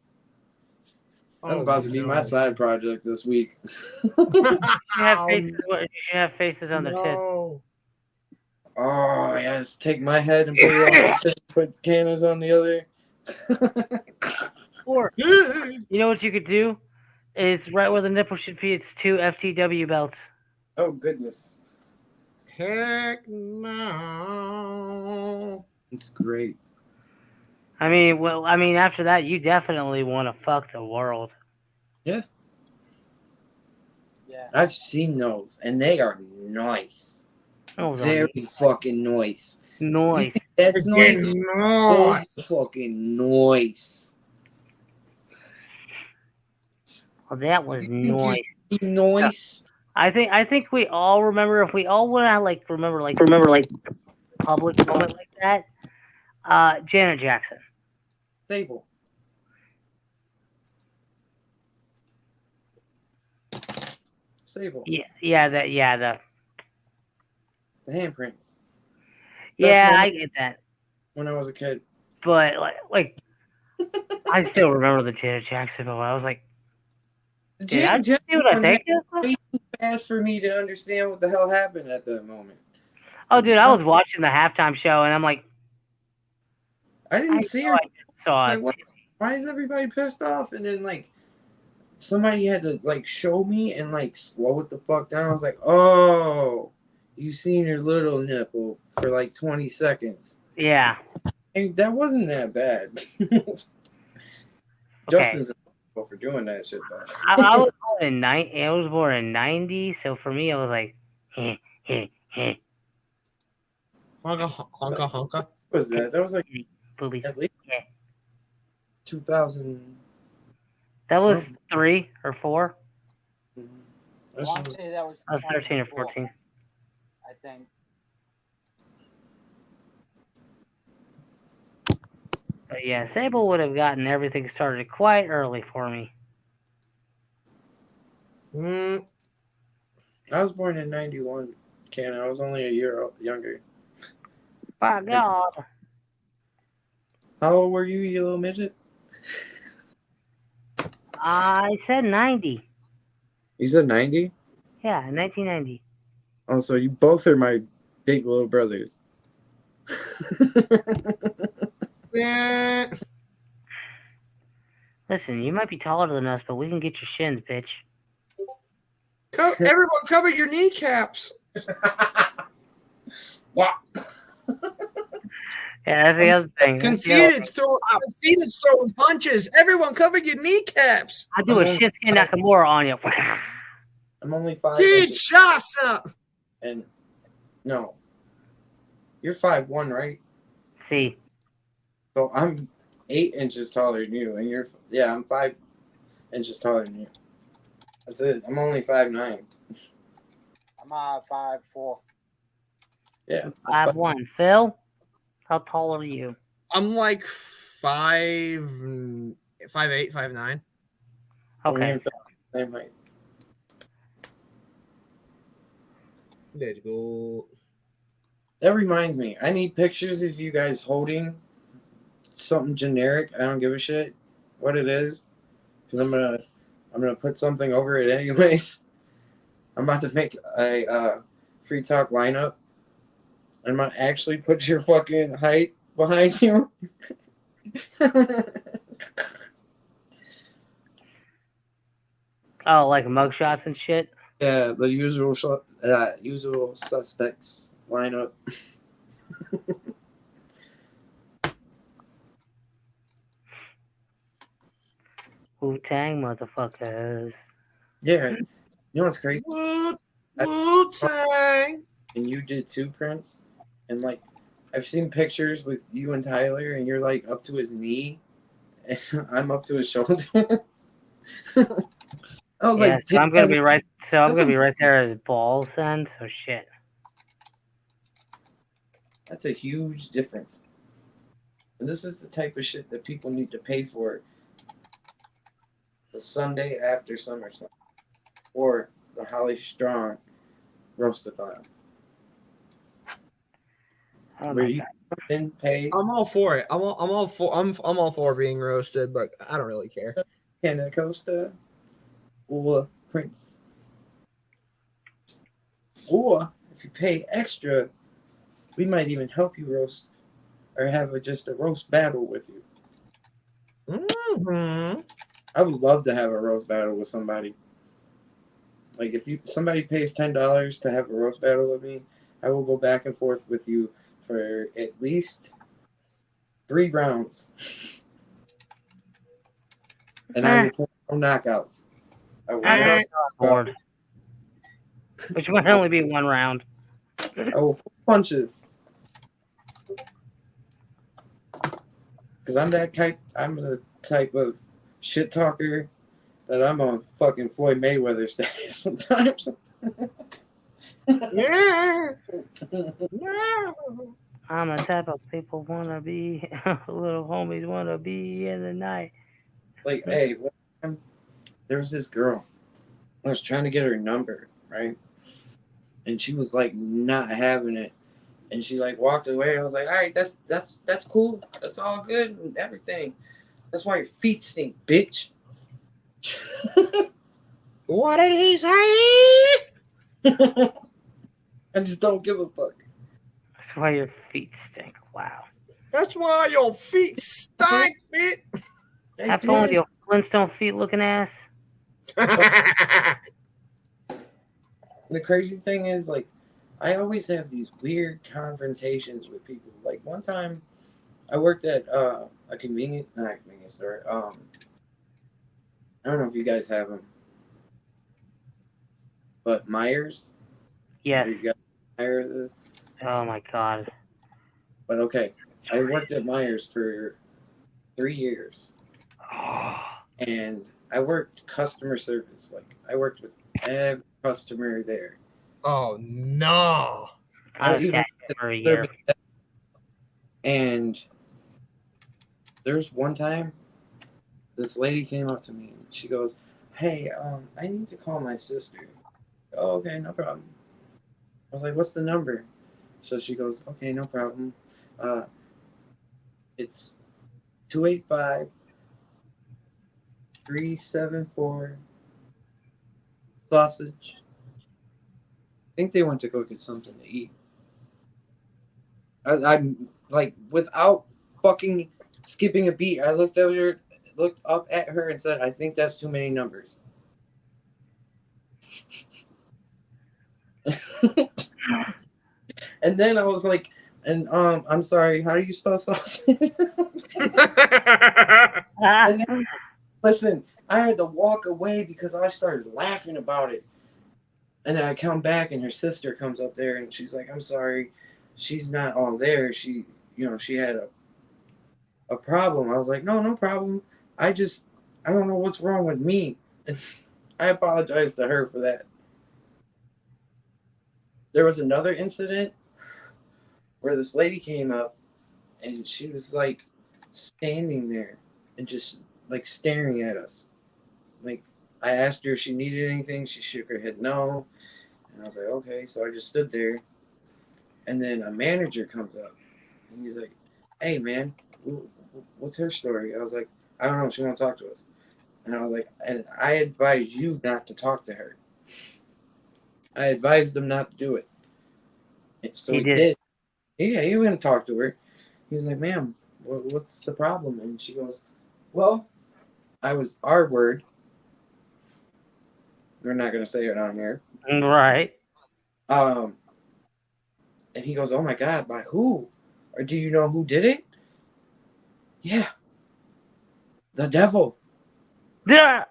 That's about to be my side project this week. You have faces. You should have faces on the tits. No. Oh yes, take my head and put it on the tip, put Candace on the other. Or you know what you could do? Is right where the nipple should be. It's 2 FTW belts. Oh goodness, Heck no. it's great. I mean, after that, you definitely want to fuck the world. Yeah. I've seen those, and they are nice. Those are Very fucking nice. nice. That's nice. No. Those are fucking nice. Well, that was nice. Nice. I think we all remember, if we all want to remember public moment like that. Janet Jackson. Stable. Stable. Yeah, The handprints. yeah, one- I get that. When I was a kid. But like I still remember the Janet Jackson moment. I was like, did I just do what I think? Way too fast for me to understand what the hell happened at that moment. Oh, dude, I was watching the halftime show and I'm like, I didn't see her. I just saw Like, it. what? Why is everybody pissed off? And then somebody had to show me and slow it the fuck down. I was like, oh, you seen your little nipple for 20 seconds. Yeah. And that wasn't that bad. Justin's for doing that shit though. I was born in 90, so for me it was like Honka. What was that? That was boobies. at least Yeah. 2000. That was 3 or 4. I want to say that was. I was 13 or 14. I think. But yeah, Sable would have gotten everything started quite early for me. Mm. I was born in 91, Ken. I was only a year younger. By God. How old were you, you little midget? I said 90. You said 90? Yeah, 1990. Oh, so you both are my big little brothers. Yeah. Listen, you might be taller than us, but we can get your shins, bitch. Everyone cover your kneecaps. What? Yeah, that's the other thing. Conceited's throwing punches. Everyone cover your kneecaps. I do a Shinsuke Nakamura on you. I'm only 5 inches. Kinshasa. And no. You're 5'1", right? See. So I'm 8 inches taller than you, and I'm 5 inches taller than you. That's it. I'm only 5'9". I'm 5'4". Yeah. 5'1". Phil, how tall are you? I'm 5'8", 5'9". Okay. Same height. Let's go. That reminds me. I need pictures of you guys holding something generic. I don't give a shit what it is, because I'm gonna put something over it anyways. I'm about to make a free talk lineup. I'm gonna actually put your fucking height behind you. Oh, like mugshots and shit? Yeah, the usual suspects lineup. Wu-Tang motherfuckers. Yeah. You know what's crazy? Wu-Tang. And you did too, Prince. And I've seen pictures with you and Tyler, and you're up to his knee, and I'm up to his shoulder. I was Yeah, so I'm gonna be right. So I'm gonna be right there as balls then. So shit. That's a huge difference. And this is the type of shit that people need to pay for the Sunday after SummerSlam or the Holly Strong roastathon, Oh where my you can pay I'm all for it. I'm all for being roasted, but I don't really care. Canada Costa or Prince. Or if you pay extra, we might even help you roast or have just a roast battle with you. Mm-hmm. I would love to have a roast battle with somebody. Like if somebody pays $10 to have a roast battle with me, I will go back and forth with you for at least 3 rounds. And I will pull no knockouts. I will, I'm never, also on board. Which might only be 1 round. I will pull punches. Because I'm the type of shit talker that I'm on fucking Floyd Mayweather status sometimes. Yeah. Yeah. I'm the type of people wanna be, little homies wanna be in the night. Like, hey, one time, there was this girl. I was trying to get her number, right? And she was like not having it. And she like walked away. I was like, all right, that's cool. That's all good and everything. That's why your feet stink, bitch. What did he say? I just don't give a fuck. That's why your feet stink. Wow. That's why your feet stink, bitch. Have fun with your Flintstone feet looking ass. The crazy thing is, like, I always have these weird confrontations with people. Like, one time, I worked at a not convenience store. I don't know if you guys have them, but Myers. Yes. You got Myers is. Oh my god. But okay, I worked at Myers for 3 years, and I worked customer service. Like, I worked with every customer there. Oh no! I was cashier for a year. And there's one time, this lady came up to me and she goes, "Hey, I need to call my sister." Oh, okay, no problem. I was like, "What's the number?" So she goes, "Okay, no problem. It's 285-374 sausage." I think they went to go get something to eat. I'm like, without fucking skipping a beat, I looked up at her and said, "I think that's too many numbers." And then I was like, "And I'm sorry, how do you spell sausage?" And then, listen, I had to walk away because I started laughing about it. And then I come back and her sister comes up there and she's like, "I'm sorry, she's not all there. She had a problem." I was like, "No problem. I don't know what's wrong with me." And I apologize to her for that. There was another incident where this lady came up and she was like standing there and just like staring at us. Like, I asked her if she needed anything. She shook her head no. And I was like, okay. So I just stood there. And then a manager comes up and he's like, "Hey, man, what's her story?" I was like, "I don't know. She won't talk to us." And I was like, "And I advise you not to talk to her." I advised him not to do it. And so he did. Yeah, he went and talked to her. He was like, "Ma'am, what's the problem?" And she goes, "Well, I was R-word. We're not going to say it on here." Right. And he goes, "Oh my God, by who? Or do you know who did it?" "Yeah. The devil." Yeah.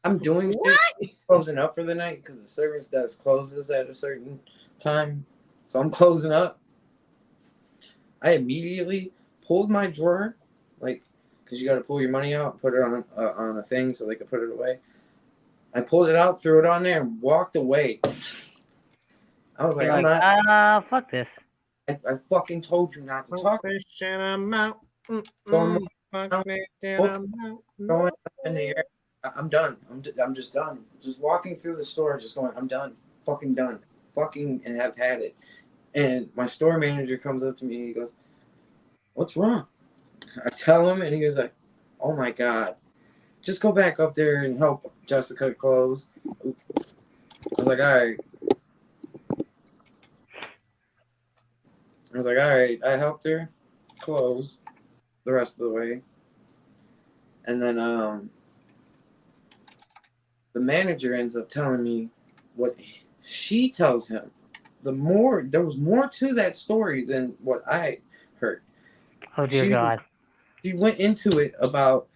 I'm doing shit, closing up for the night because the service desk closes at a certain time. So I'm closing up. I immediately pulled my drawer, like, because you got to pull your money out, put it on a thing so they can put it away. I pulled it out, threw it on there, and walked away. I was like, You're I'm not. Fuck this. I fucking told you not to talk. Fish in a mouth. So Fucking Going in the air. I'm done. I'm just done. Just walking through the store, just going, I'm done. Fucking done. Fucking and have had it. And my store manager comes up to me and he goes, "What's wrong?" I tell him, and he goes like, "Oh my God, just go back up there and help Jessica close." I was like, all right. I helped her close the rest of the way. And then the manager ends up telling me what she tells him. There was more to that story than what I heard. Oh dear God. She went into it about,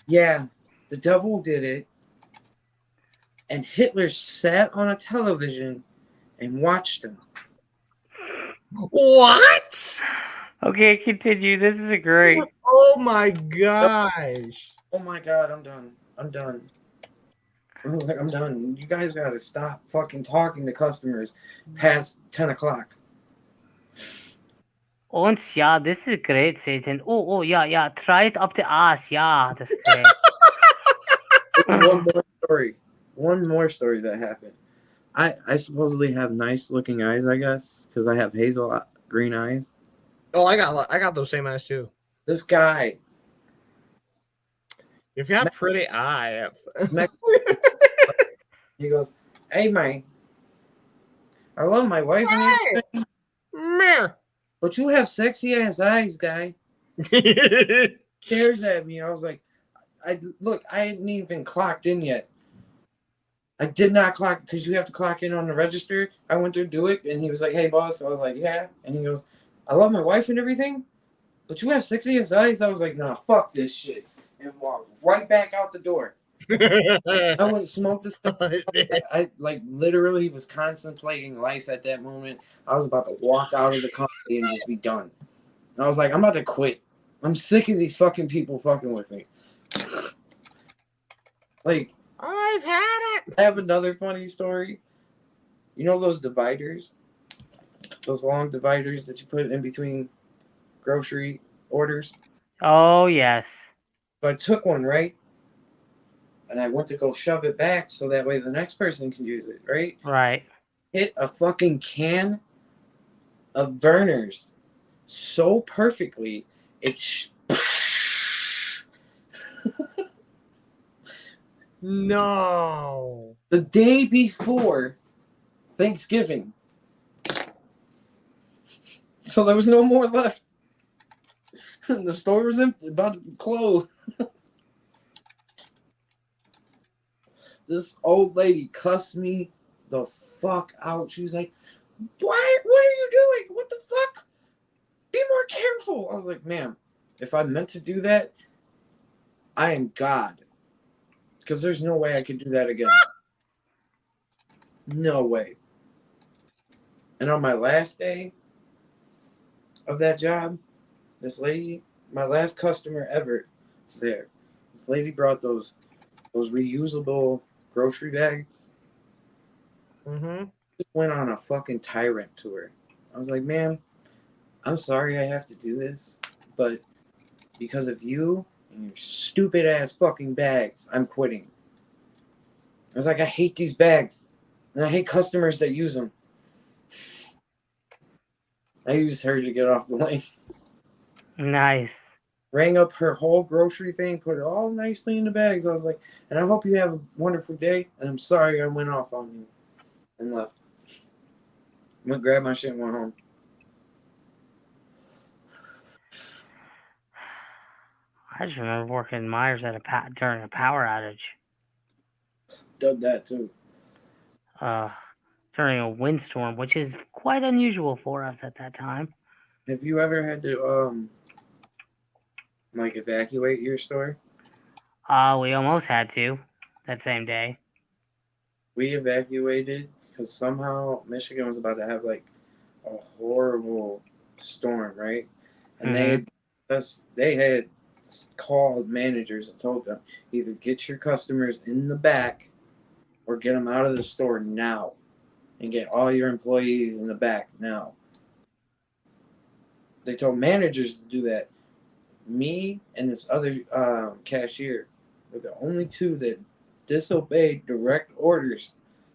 yeah, the devil did it, and Hitler sat on a television and watched him. What? Okay, continue. This is a great. Oh my gosh. Oh my God, I'm done. I was like, I'm done. You guys gotta stop fucking talking to customers past 10 o'clock. Und ja, this is great, Satan. Oh, yeah. Try it up the ass. Yeah, that's great. One more story that happened. I supposedly have nice looking eyes, I guess, because I have hazel green eyes. Oh, I got those same eyes too. This guy, If you have pretty eyes, he goes, "Hey man, I love my wife and everything, but you have sexy ass eyes, guy." Stares at me. I was like, I hadn't even clocked in yet. I did not clock because you have to clock in on the register. I went to do it, and he was like, "Hey, boss." I was like, "Yeah," and he goes, "I love my wife and everything, but you have sexy ass eyes." I was like, "Nah, fuck this shit," and walked right back out the door. I went and smoked this. I like literally was contemplating life at that moment. I was about to walk out of the company and just be done. And I was like, I'm about to quit. I'm sick of these fucking people fucking with me. Like, I've had it. I have another funny story. You know those dividers? Those long dividers that you put in between grocery orders? Oh, yes. So I took one, right? And I went to go shove it back so that way the next person can use it, right? Right. Hit a fucking can of Vernors so perfectly, No. the day before Thanksgiving. So there was no more left. The store was empty, about to close. This old lady cussed me the fuck out. She was like, what are you doing? What the fuck? Be more careful. I was like, ma'am, if I meant to do that, I am God. Because there's no way I could do that again. No way. And on my last day of that job, this lady, my last customer ever there, this lady brought those reusable grocery bags. Mm-hmm. Just went on a fucking tyrant to her. I was like, ma'am, I'm sorry I have to do this, but because of you and your stupid ass fucking bags, I'm quitting. I was like, I hate these bags, and I hate customers that use them. I used her to get off the lane. Nice. Rang up her whole grocery thing, put it all nicely in the bags. I was like, and I hope you have a wonderful day, and I'm sorry I went off on you. And left. Went grab my shit and went home. I just remember working in Myers at during a power outage. Done that too. During a windstorm, which is quite unusual for us at that time. Have you ever had to like evacuate your store? We almost had to that same day. We evacuated because somehow Michigan was about to have like a horrible storm, right? And they had called managers and told them either get your customers in the back or get them out of the store now and get all your employees in the back now. They told managers to do that. me and this other cashier were the only two that disobeyed direct orders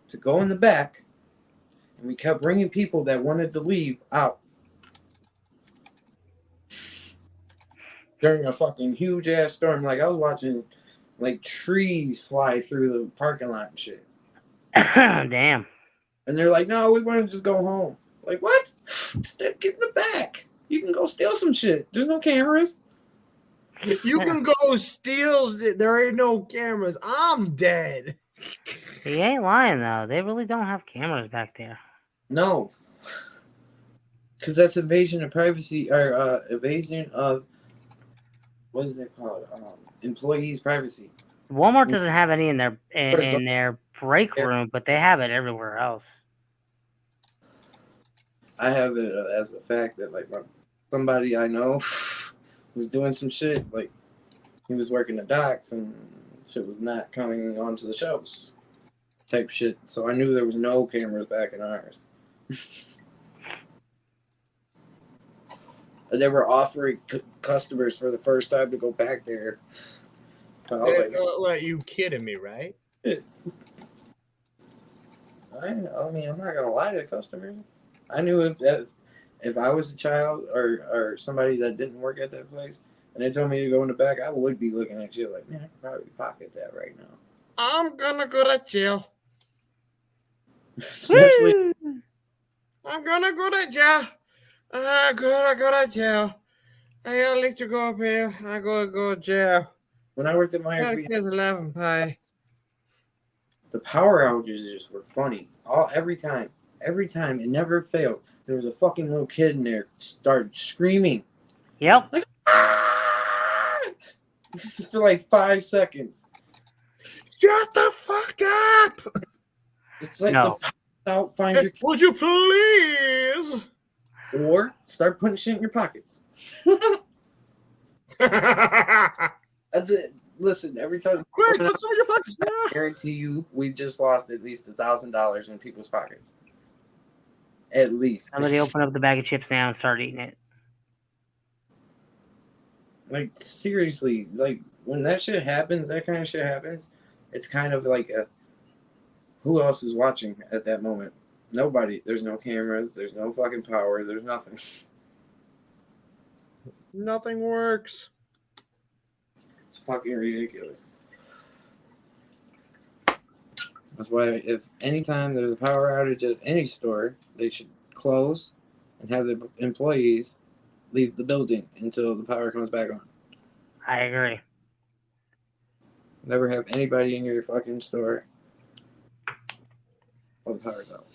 to go in the back, and we kept bringing people that wanted to leave out during a fucking huge ass storm. Like I was watching like trees fly through the parking lot and shit. Damn. And they're like, no, we want to just go home. Like, what? Just get in the back. You can go steal some shit. There's no cameras. You can go steal. There ain't no cameras. I'm dead. He ain't lying though. They really don't have cameras back there. No. Because that's invasion of privacy, or evasion of, what is it called? Employees' privacy. Walmart doesn't have any in their break room, but they have it everywhere else. I have it as a fact that like somebody I know was doing some shit, like he was working the docks and shit was not coming onto the shelves type shit. So I knew there was no cameras back in ours. And they were offering customers for the first time to go back there. So I was Like, you kidding me, right? I mean, I'm not gonna lie to customers. I knew if I was a child or somebody that didn't work at that place and they told me to go in the back, I would be looking at you like, man, I could probably pocket that right now. I'm gonna go to jail. Especially, I'm gonna go to jail. I'm gonna go to jail. I gotta let you go up here. I gotta go to jail. when I worked at Myers, Gotta get 11 pie. the power outages just were funny. Every time, it never failed. There was a fucking little kid in there started screaming. Yep. Like, ah! For like 5 seconds. Shut the fuck up! It's like No. the out, find your Would you please? or start putting shit in your pockets. That's it. Listen, every time. Quick, put some in your pockets I now. guarantee you, we've just lost at least $1,000 in people's pockets. At least. Somebody open up the bag of chips now and start eating it. Like, seriously, like, when that shit happens, that kind of shit happens, it's kind of like who else is watching at that moment? Nobody. There's no cameras. There's no fucking power. There's nothing. Nothing works. It's fucking ridiculous. That's why if anytime there's a power outage at any store, they should close and have the employees leave the building until the power comes back on. I agree. Never have anybody in your fucking store while the power's out.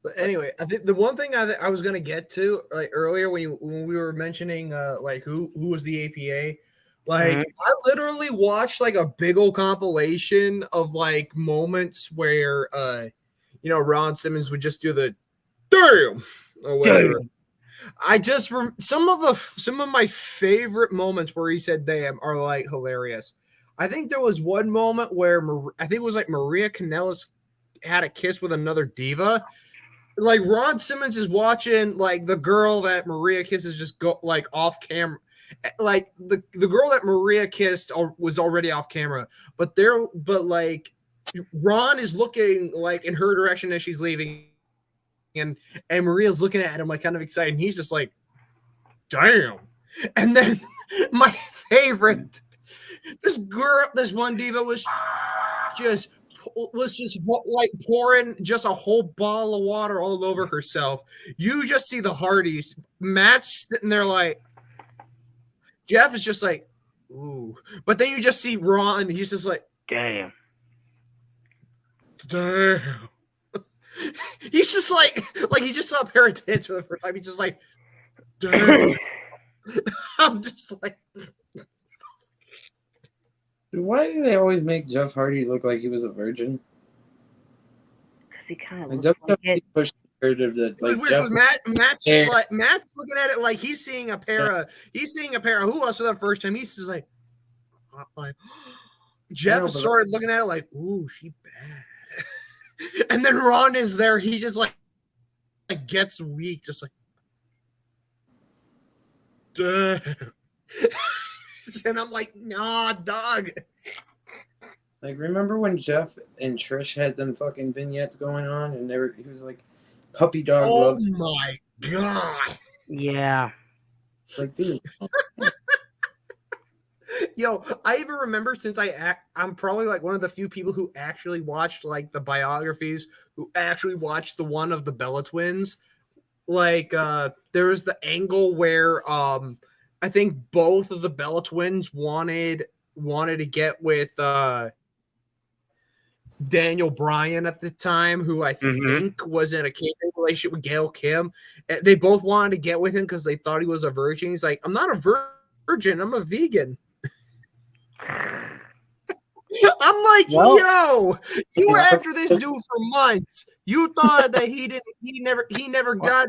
But anyway, I think the one thing I was gonna get to like earlier when we were mentioning like who was the APA, like I literally watched like a big old compilation of like moments where Ron Simmons would just do the damn or whatever. Damn. I just some of my favorite moments where he said damn are like hilarious. I think there was one moment where I think it was like Maria Kanellis had a kiss with another diva. Like Ron Simmons is watching like the girl that Maria kisses just go like off camera. Like the girl that Maria kissed was already off camera, but like Ron is looking like in her direction as she's leaving, and Maria's looking at him like kind of excited, and he's just like, damn. And then my favorite, this one diva was just like pouring just a whole bottle of water all over herself. You just see the Hardys. Matt's sitting there like, Jeff is just like, ooh. But then you just see Ron. He's just like, damn. He's just like he just saw a pair of tits for the first time. He's just like, damn. I'm just like, why do they always make Jeff Hardy look like he was a virgin? Because he kind of Like looks like WWE it. pushed the narrative that it was like weird, Jeff. 'cause Matt's just like Matt's looking at it like he's seeing a pair of who else for the first time. He's just like Jeff No, started looking at it like, ooh, she bad. And then Ron is there. He just like gets weak, just like, damn. And I'm like, nah, dog. Like, remember when Jeff and Trish had them fucking vignettes going on, and he was like, puppy dog Oh love. my god. Yeah. Like, dude, Yo, I even remember since I'm probably like one of the few people who actually watched like the biographies, who actually watched the one of the Bella twins. Like there was the angle where I think both of the Bella twins wanted to get with Daniel Bryan at the time, who I think was in a caring relationship with Gail Kim. They both wanted to get with him because they thought he was a virgin. He's like, I'm not a virgin, I'm a vegan. I'm like, Well, yo, you were after this dude for months. You thought that he never got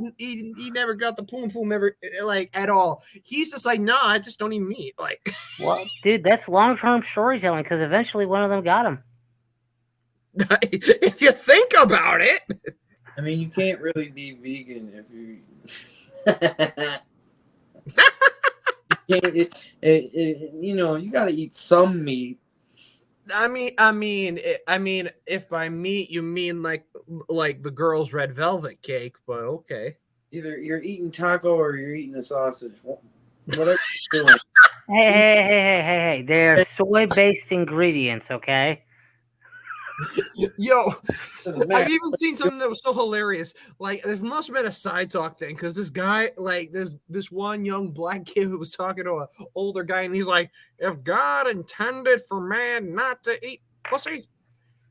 the poom poom ever, like, at all. He's just like, no, I just don't even meet. Like, well, dude, that's long-term storytelling because eventually one of them got him. if you think about it. I mean, you can't really be vegan if you. You can't, you know, you got to eat some meat. I mean, if by meat you mean like the girl's red velvet cake, but okay. Either you're eating taco or you're eating a sausage. Whatever you're doing. Hey. They're soy-based ingredients, okay? Yo, I've even seen something that was so hilarious. Like, there must have been a side talk thing because this guy, like, this one young black kid who was talking to an older guy, and he's like, if God intended for man not to eat pussy,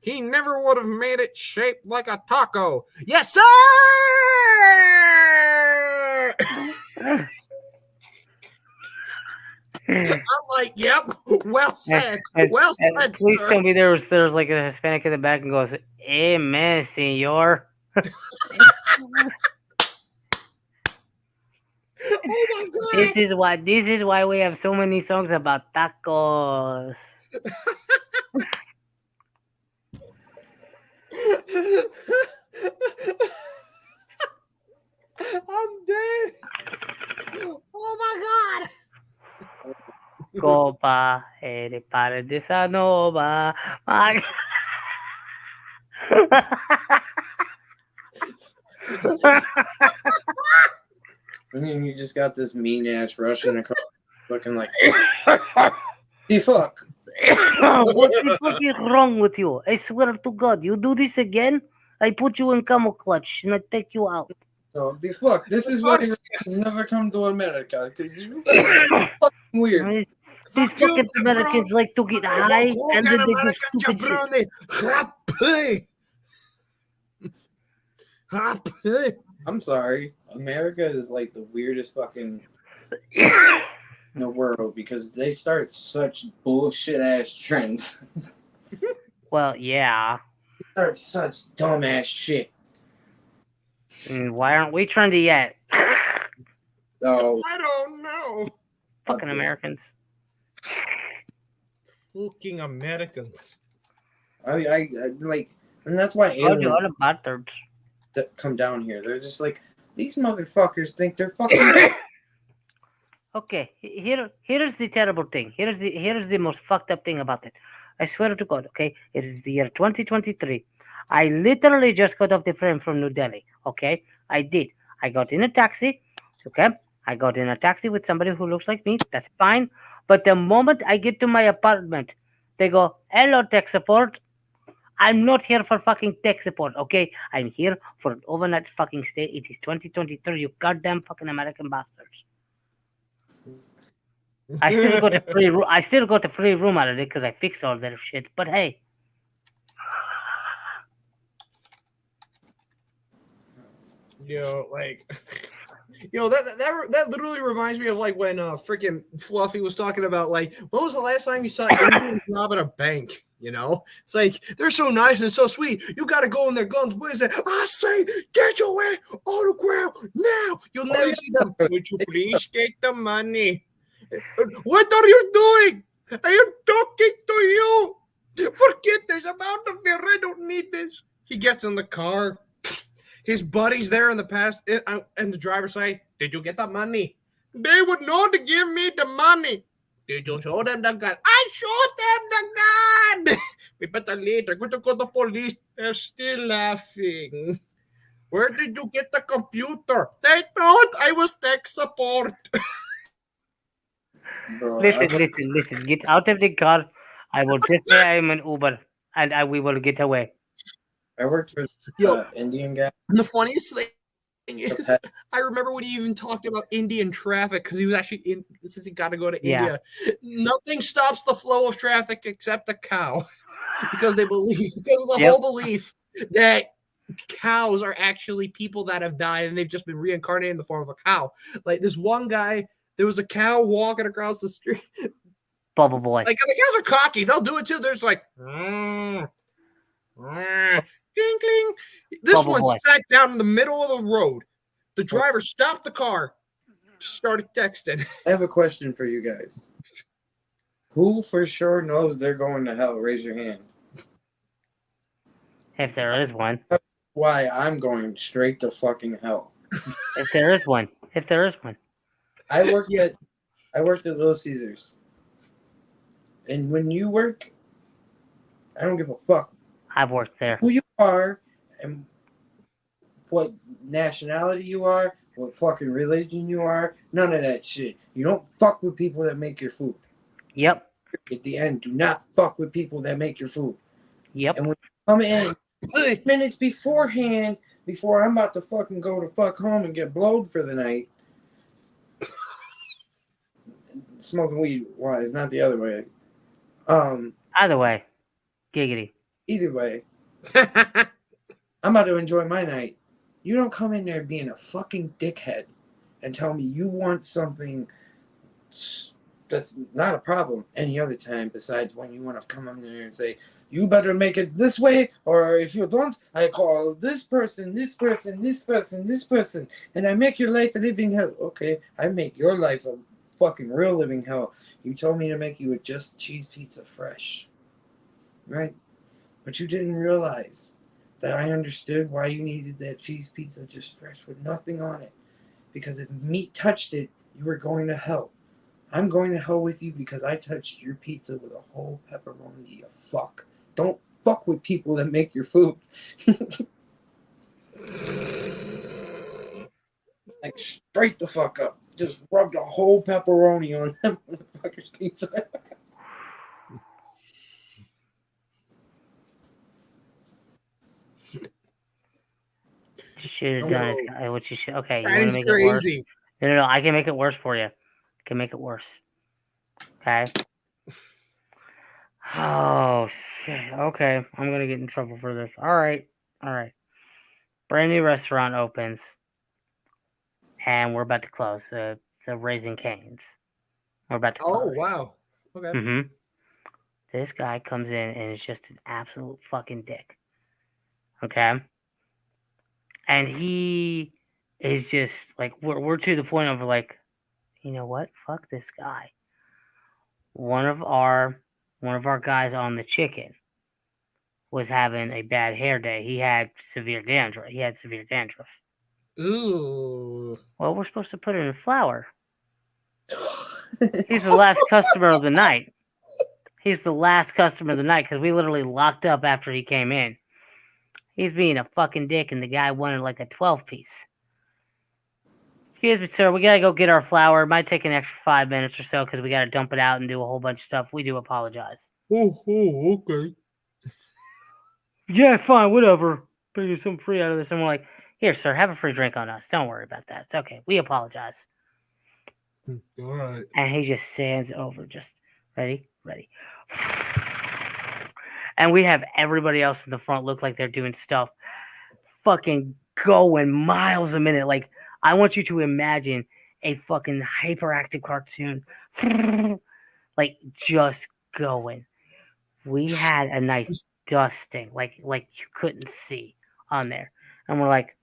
he never would have made it shaped like a taco. Yes, sir! I'm like, yep, well said. Well said, Please sir. tell me there's like a Hispanic in the back and goes, "Amen, senor." Oh my god. This is why we have so many songs about tacos. I'm dead. Oh my god. Copa, ere pare de Sanova. And then you just got this mean ass Russian looking like, the fuck. What the fuck is wrong with you? I swear to God, you do this again, I put you in camel clutch and I take you out. No, the fuck. This is why you never come to America, because you're fucking weird. These fucking Americans like to get high and then they do stupid shit. I'm sorry. America is like the weirdest fucking in the world because they start such bullshit ass trends. Well, yeah. They start such dumb ass shit. And why aren't we trendy yet? So I don't know. Fucking Americans. Fucking Americans. I like, and that's why All aliens the bastards. that come down here, they're just like, these motherfuckers think they're fucking. Okay, here's the terrible thing. Here's the most fucked up thing about it. I swear to God, okay? It is the year 2023. I literally just got off the plane from New Delhi, okay? I did. I got in a taxi, okay? I got in a taxi with somebody who looks like me. That's fine. But the moment I get to my apartment, they go, hello, tech support. I'm not here for fucking tech support, okay? I'm here for an overnight fucking stay. It is 2023, you goddamn fucking American bastards. I still got a free room. I still got a free room out of it because I fixed all that shit. But hey, Yo, like, that literally reminds me of like when freaking Fluffy was talking about like, when was the last time you saw Indians robbing a bank? You know, it's like they're so nice and so sweet. You got to go in their guns blazing. I say, get your ass on the ground now. You'll never see them. Would you please take the money? What are you doing? I am talking to you. Forget this amount of fear. I don't need this. He gets in the car. His buddies there in the past, and the driver say, "Did you get the money?" They would not give me the money. Did you show them the gun? I showed them the gun. We better leave. They're going to call the police. They're still laughing. Where did you get the computer? They thought I was tech support. Bro, Listen. Get out of the car. I will just say I am an Uber, and we will get away. I worked for Yo. Indian guy. And the funniest thing is, pet- I remember when he even talked about Indian traffic because he was actually in, since he got to go to Yeah. India. Nothing stops the flow of traffic except a cow because they believe, because of the Yep. whole belief that cows are actually people that have died and they've just been reincarnated in the form of a cow. Like this one guy, there was a cow walking across the street. Bubble boy. Like the cows are cocky, they'll do it too. There's like, cling, cling. This Bubble one boy. sat down in the middle of the road. The driver stopped the car, started texting. I have a question for you guys. Who for sure knows they're going to hell? Raise your hand. If there is one. Why I'm going straight to fucking hell. If there is one. If there is one. I worked at Little Caesars. And when you work, I don't give a fuck I've worked there. who you are and what nationality you are, what fucking religion you are, none of that shit. You don't fuck with people that make your food. Yep. At the end, do not fuck with people that make your food. Yep. And when you come in minutes beforehand, before I'm about to fucking go to fuck home and get blowed for the night, smoking weed wise, not the other way. Either way. Giggity. Either way, I'm about to enjoy my night. You don't come in there being a fucking dickhead and tell me you want something that's not a problem any other time besides when you want to come in there and say, you better make it this way, or if you don't, I call this person, this person, this person, this person, and I make your life a living hell. Okay, I make your life a fucking real living hell. You told me to make you a just cheese pizza fresh. Right? But you didn't realize that I understood why you needed that cheese pizza just fresh with nothing on it. Because if meat touched it, you were going to hell. I'm going to hell with you because I touched your pizza with a whole pepperoni, you fuck. Don't fuck with people that make your food. Like, straight the fuck up. Just rub the whole pepperoni on that motherfucker's pizza. Should have done is what you should. Okay, you That want is to make it worse? crazy. No. I can make it worse for you. I can make it worse. Okay. Oh shit. Okay, I'm gonna get in trouble for this. All right. Brand new restaurant opens, and we're about to close. So Raising Cane's. We're about to Oh, close. wow. Okay. Mm-hmm. This guy comes in and is just an absolute fucking dick. Okay. And he is just like we're to the point of like, you know what? Fuck this guy. One of our guys on the chicken was having a bad hair day. He had severe dandruff. Ooh. Well, we're supposed to put it in flour. He's the last customer of the night. Because we literally locked up after he came in. He's being a fucking dick, and the guy wanted like a 12-piece. Excuse me, sir. We gotta go get our flour. It might take an extra 5 minutes or so because we gotta dump it out and do a whole bunch of stuff. We do apologize. Oh, okay. Yeah, fine, whatever. Bring you some free out of this. And we're like, here, sir, have a free drink on us. Don't worry about that. It's okay. We apologize. All right. And he just stands over, just ready. And we have everybody else in the front look like they're doing stuff fucking going miles a minute. Like, I want you to imagine a fucking hyperactive cartoon. Like, just going. We had a nice dusting, like you couldn't see on there. And we're like,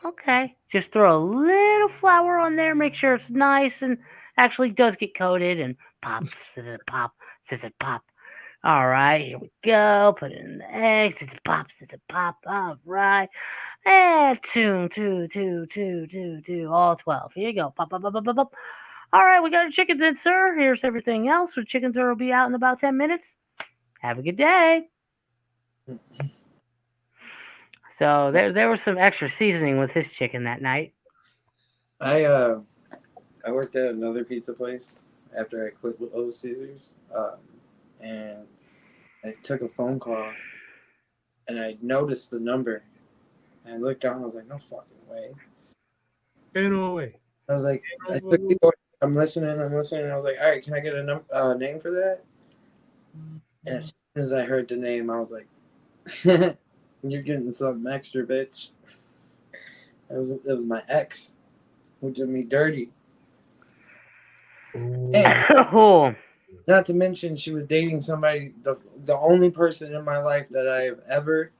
okay, just throw a little flour on there, make sure it's nice and actually does get coated, and pop, scissor, pop, scissor, pop. All right, here we go. Put it in the eggs. It's a pop. It's a pop. All right. And two, all 12. Here you go. Pop, pop, pop, pop, pop, pop. All right, we got our chickens in, sir. Here's everything else. Our chickens will be out in about 10 minutes. Have a good day. So there was some extra seasoning with his chicken that night. I worked at another pizza place after I quit Little Caesars, and I took a phone call, and I noticed the number, and I looked down. I was like, "No fucking way!" No way. I was like, I took the order. I'm listening. And I was like, "All right, can I get a name for that?" And as soon as I heard the name, I was like, "You're getting something extra, bitch." It was my ex who did me dirty. And Oh, not to mention, she was dating somebody, the only person in my life that I have ever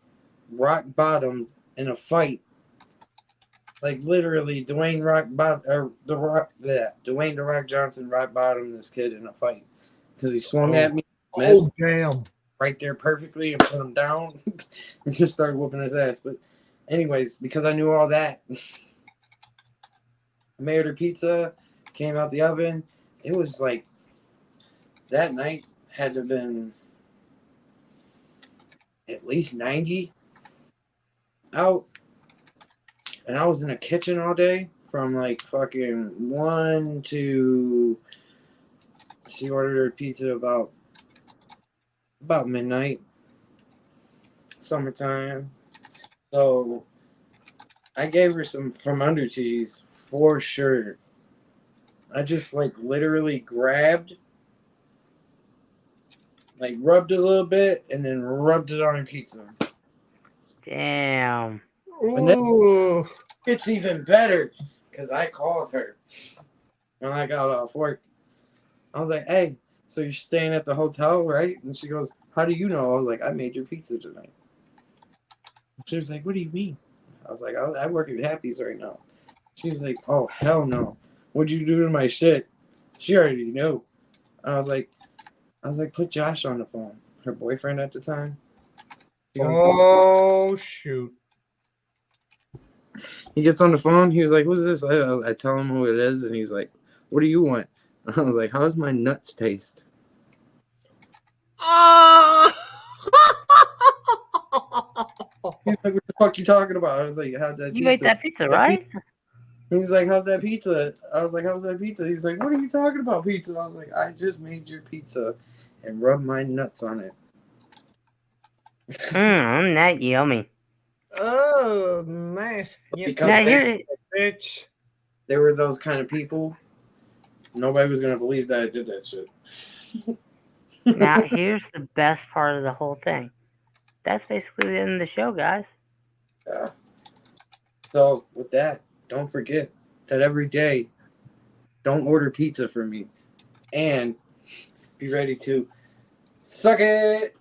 rock bottomed in a fight. Like literally, Dwayne The Rock Johnson rock bottomed this kid in a fight because he swung at me, missed Damn. right there perfectly, and put him down, and just started whooping his ass. But anyways, because I knew all that, I made her pizza, came out the oven. It was like that night had to have been at least 90 out. And I was in the kitchen all day from like fucking 1 to, she ordered her pizza about midnight, summertime. So I gave her some from under cheese for sure. I just like literally grabbed, like rubbed it a little bit, and then rubbed it on her pizza. damn. And then it's even better because I called her when I got off work. I was like, "Hey, so you're staying at the hotel, right?" And she goes, "How do you know?" I was like, "I made your pizza tonight." She was like, "What do you mean?" I was like, "I work at Happy's right now." She was like, "Oh, hell no. What'd you do to my shit?" She already knew. I was like, put Josh on the phone. Her boyfriend at the time. She goes, Oh shoot. he gets on the phone. He was like, "Who's this?" I tell him who it is, and he's like, "What do you want?" I was like, "How does my nuts taste?" He's like, "What the fuck you talking about?" I was like, "How'd that You pizza?" ate that pizza, right? He was like, "How's that pizza?" I was like, "How's that pizza?" He was like, "What are you talking about, pizza?" I was like, "I just made your pizza and rubbed my nuts on it." That yummy. Oh, nice. Because Now here, Bitch. they were those kind of people. Nobody was gonna believe that I did that shit. now here's the best part of the whole thing. That's basically the end of the show, guys. Yeah. So with that, don't forget that every day, don't order pizza from me, and be ready to suck it.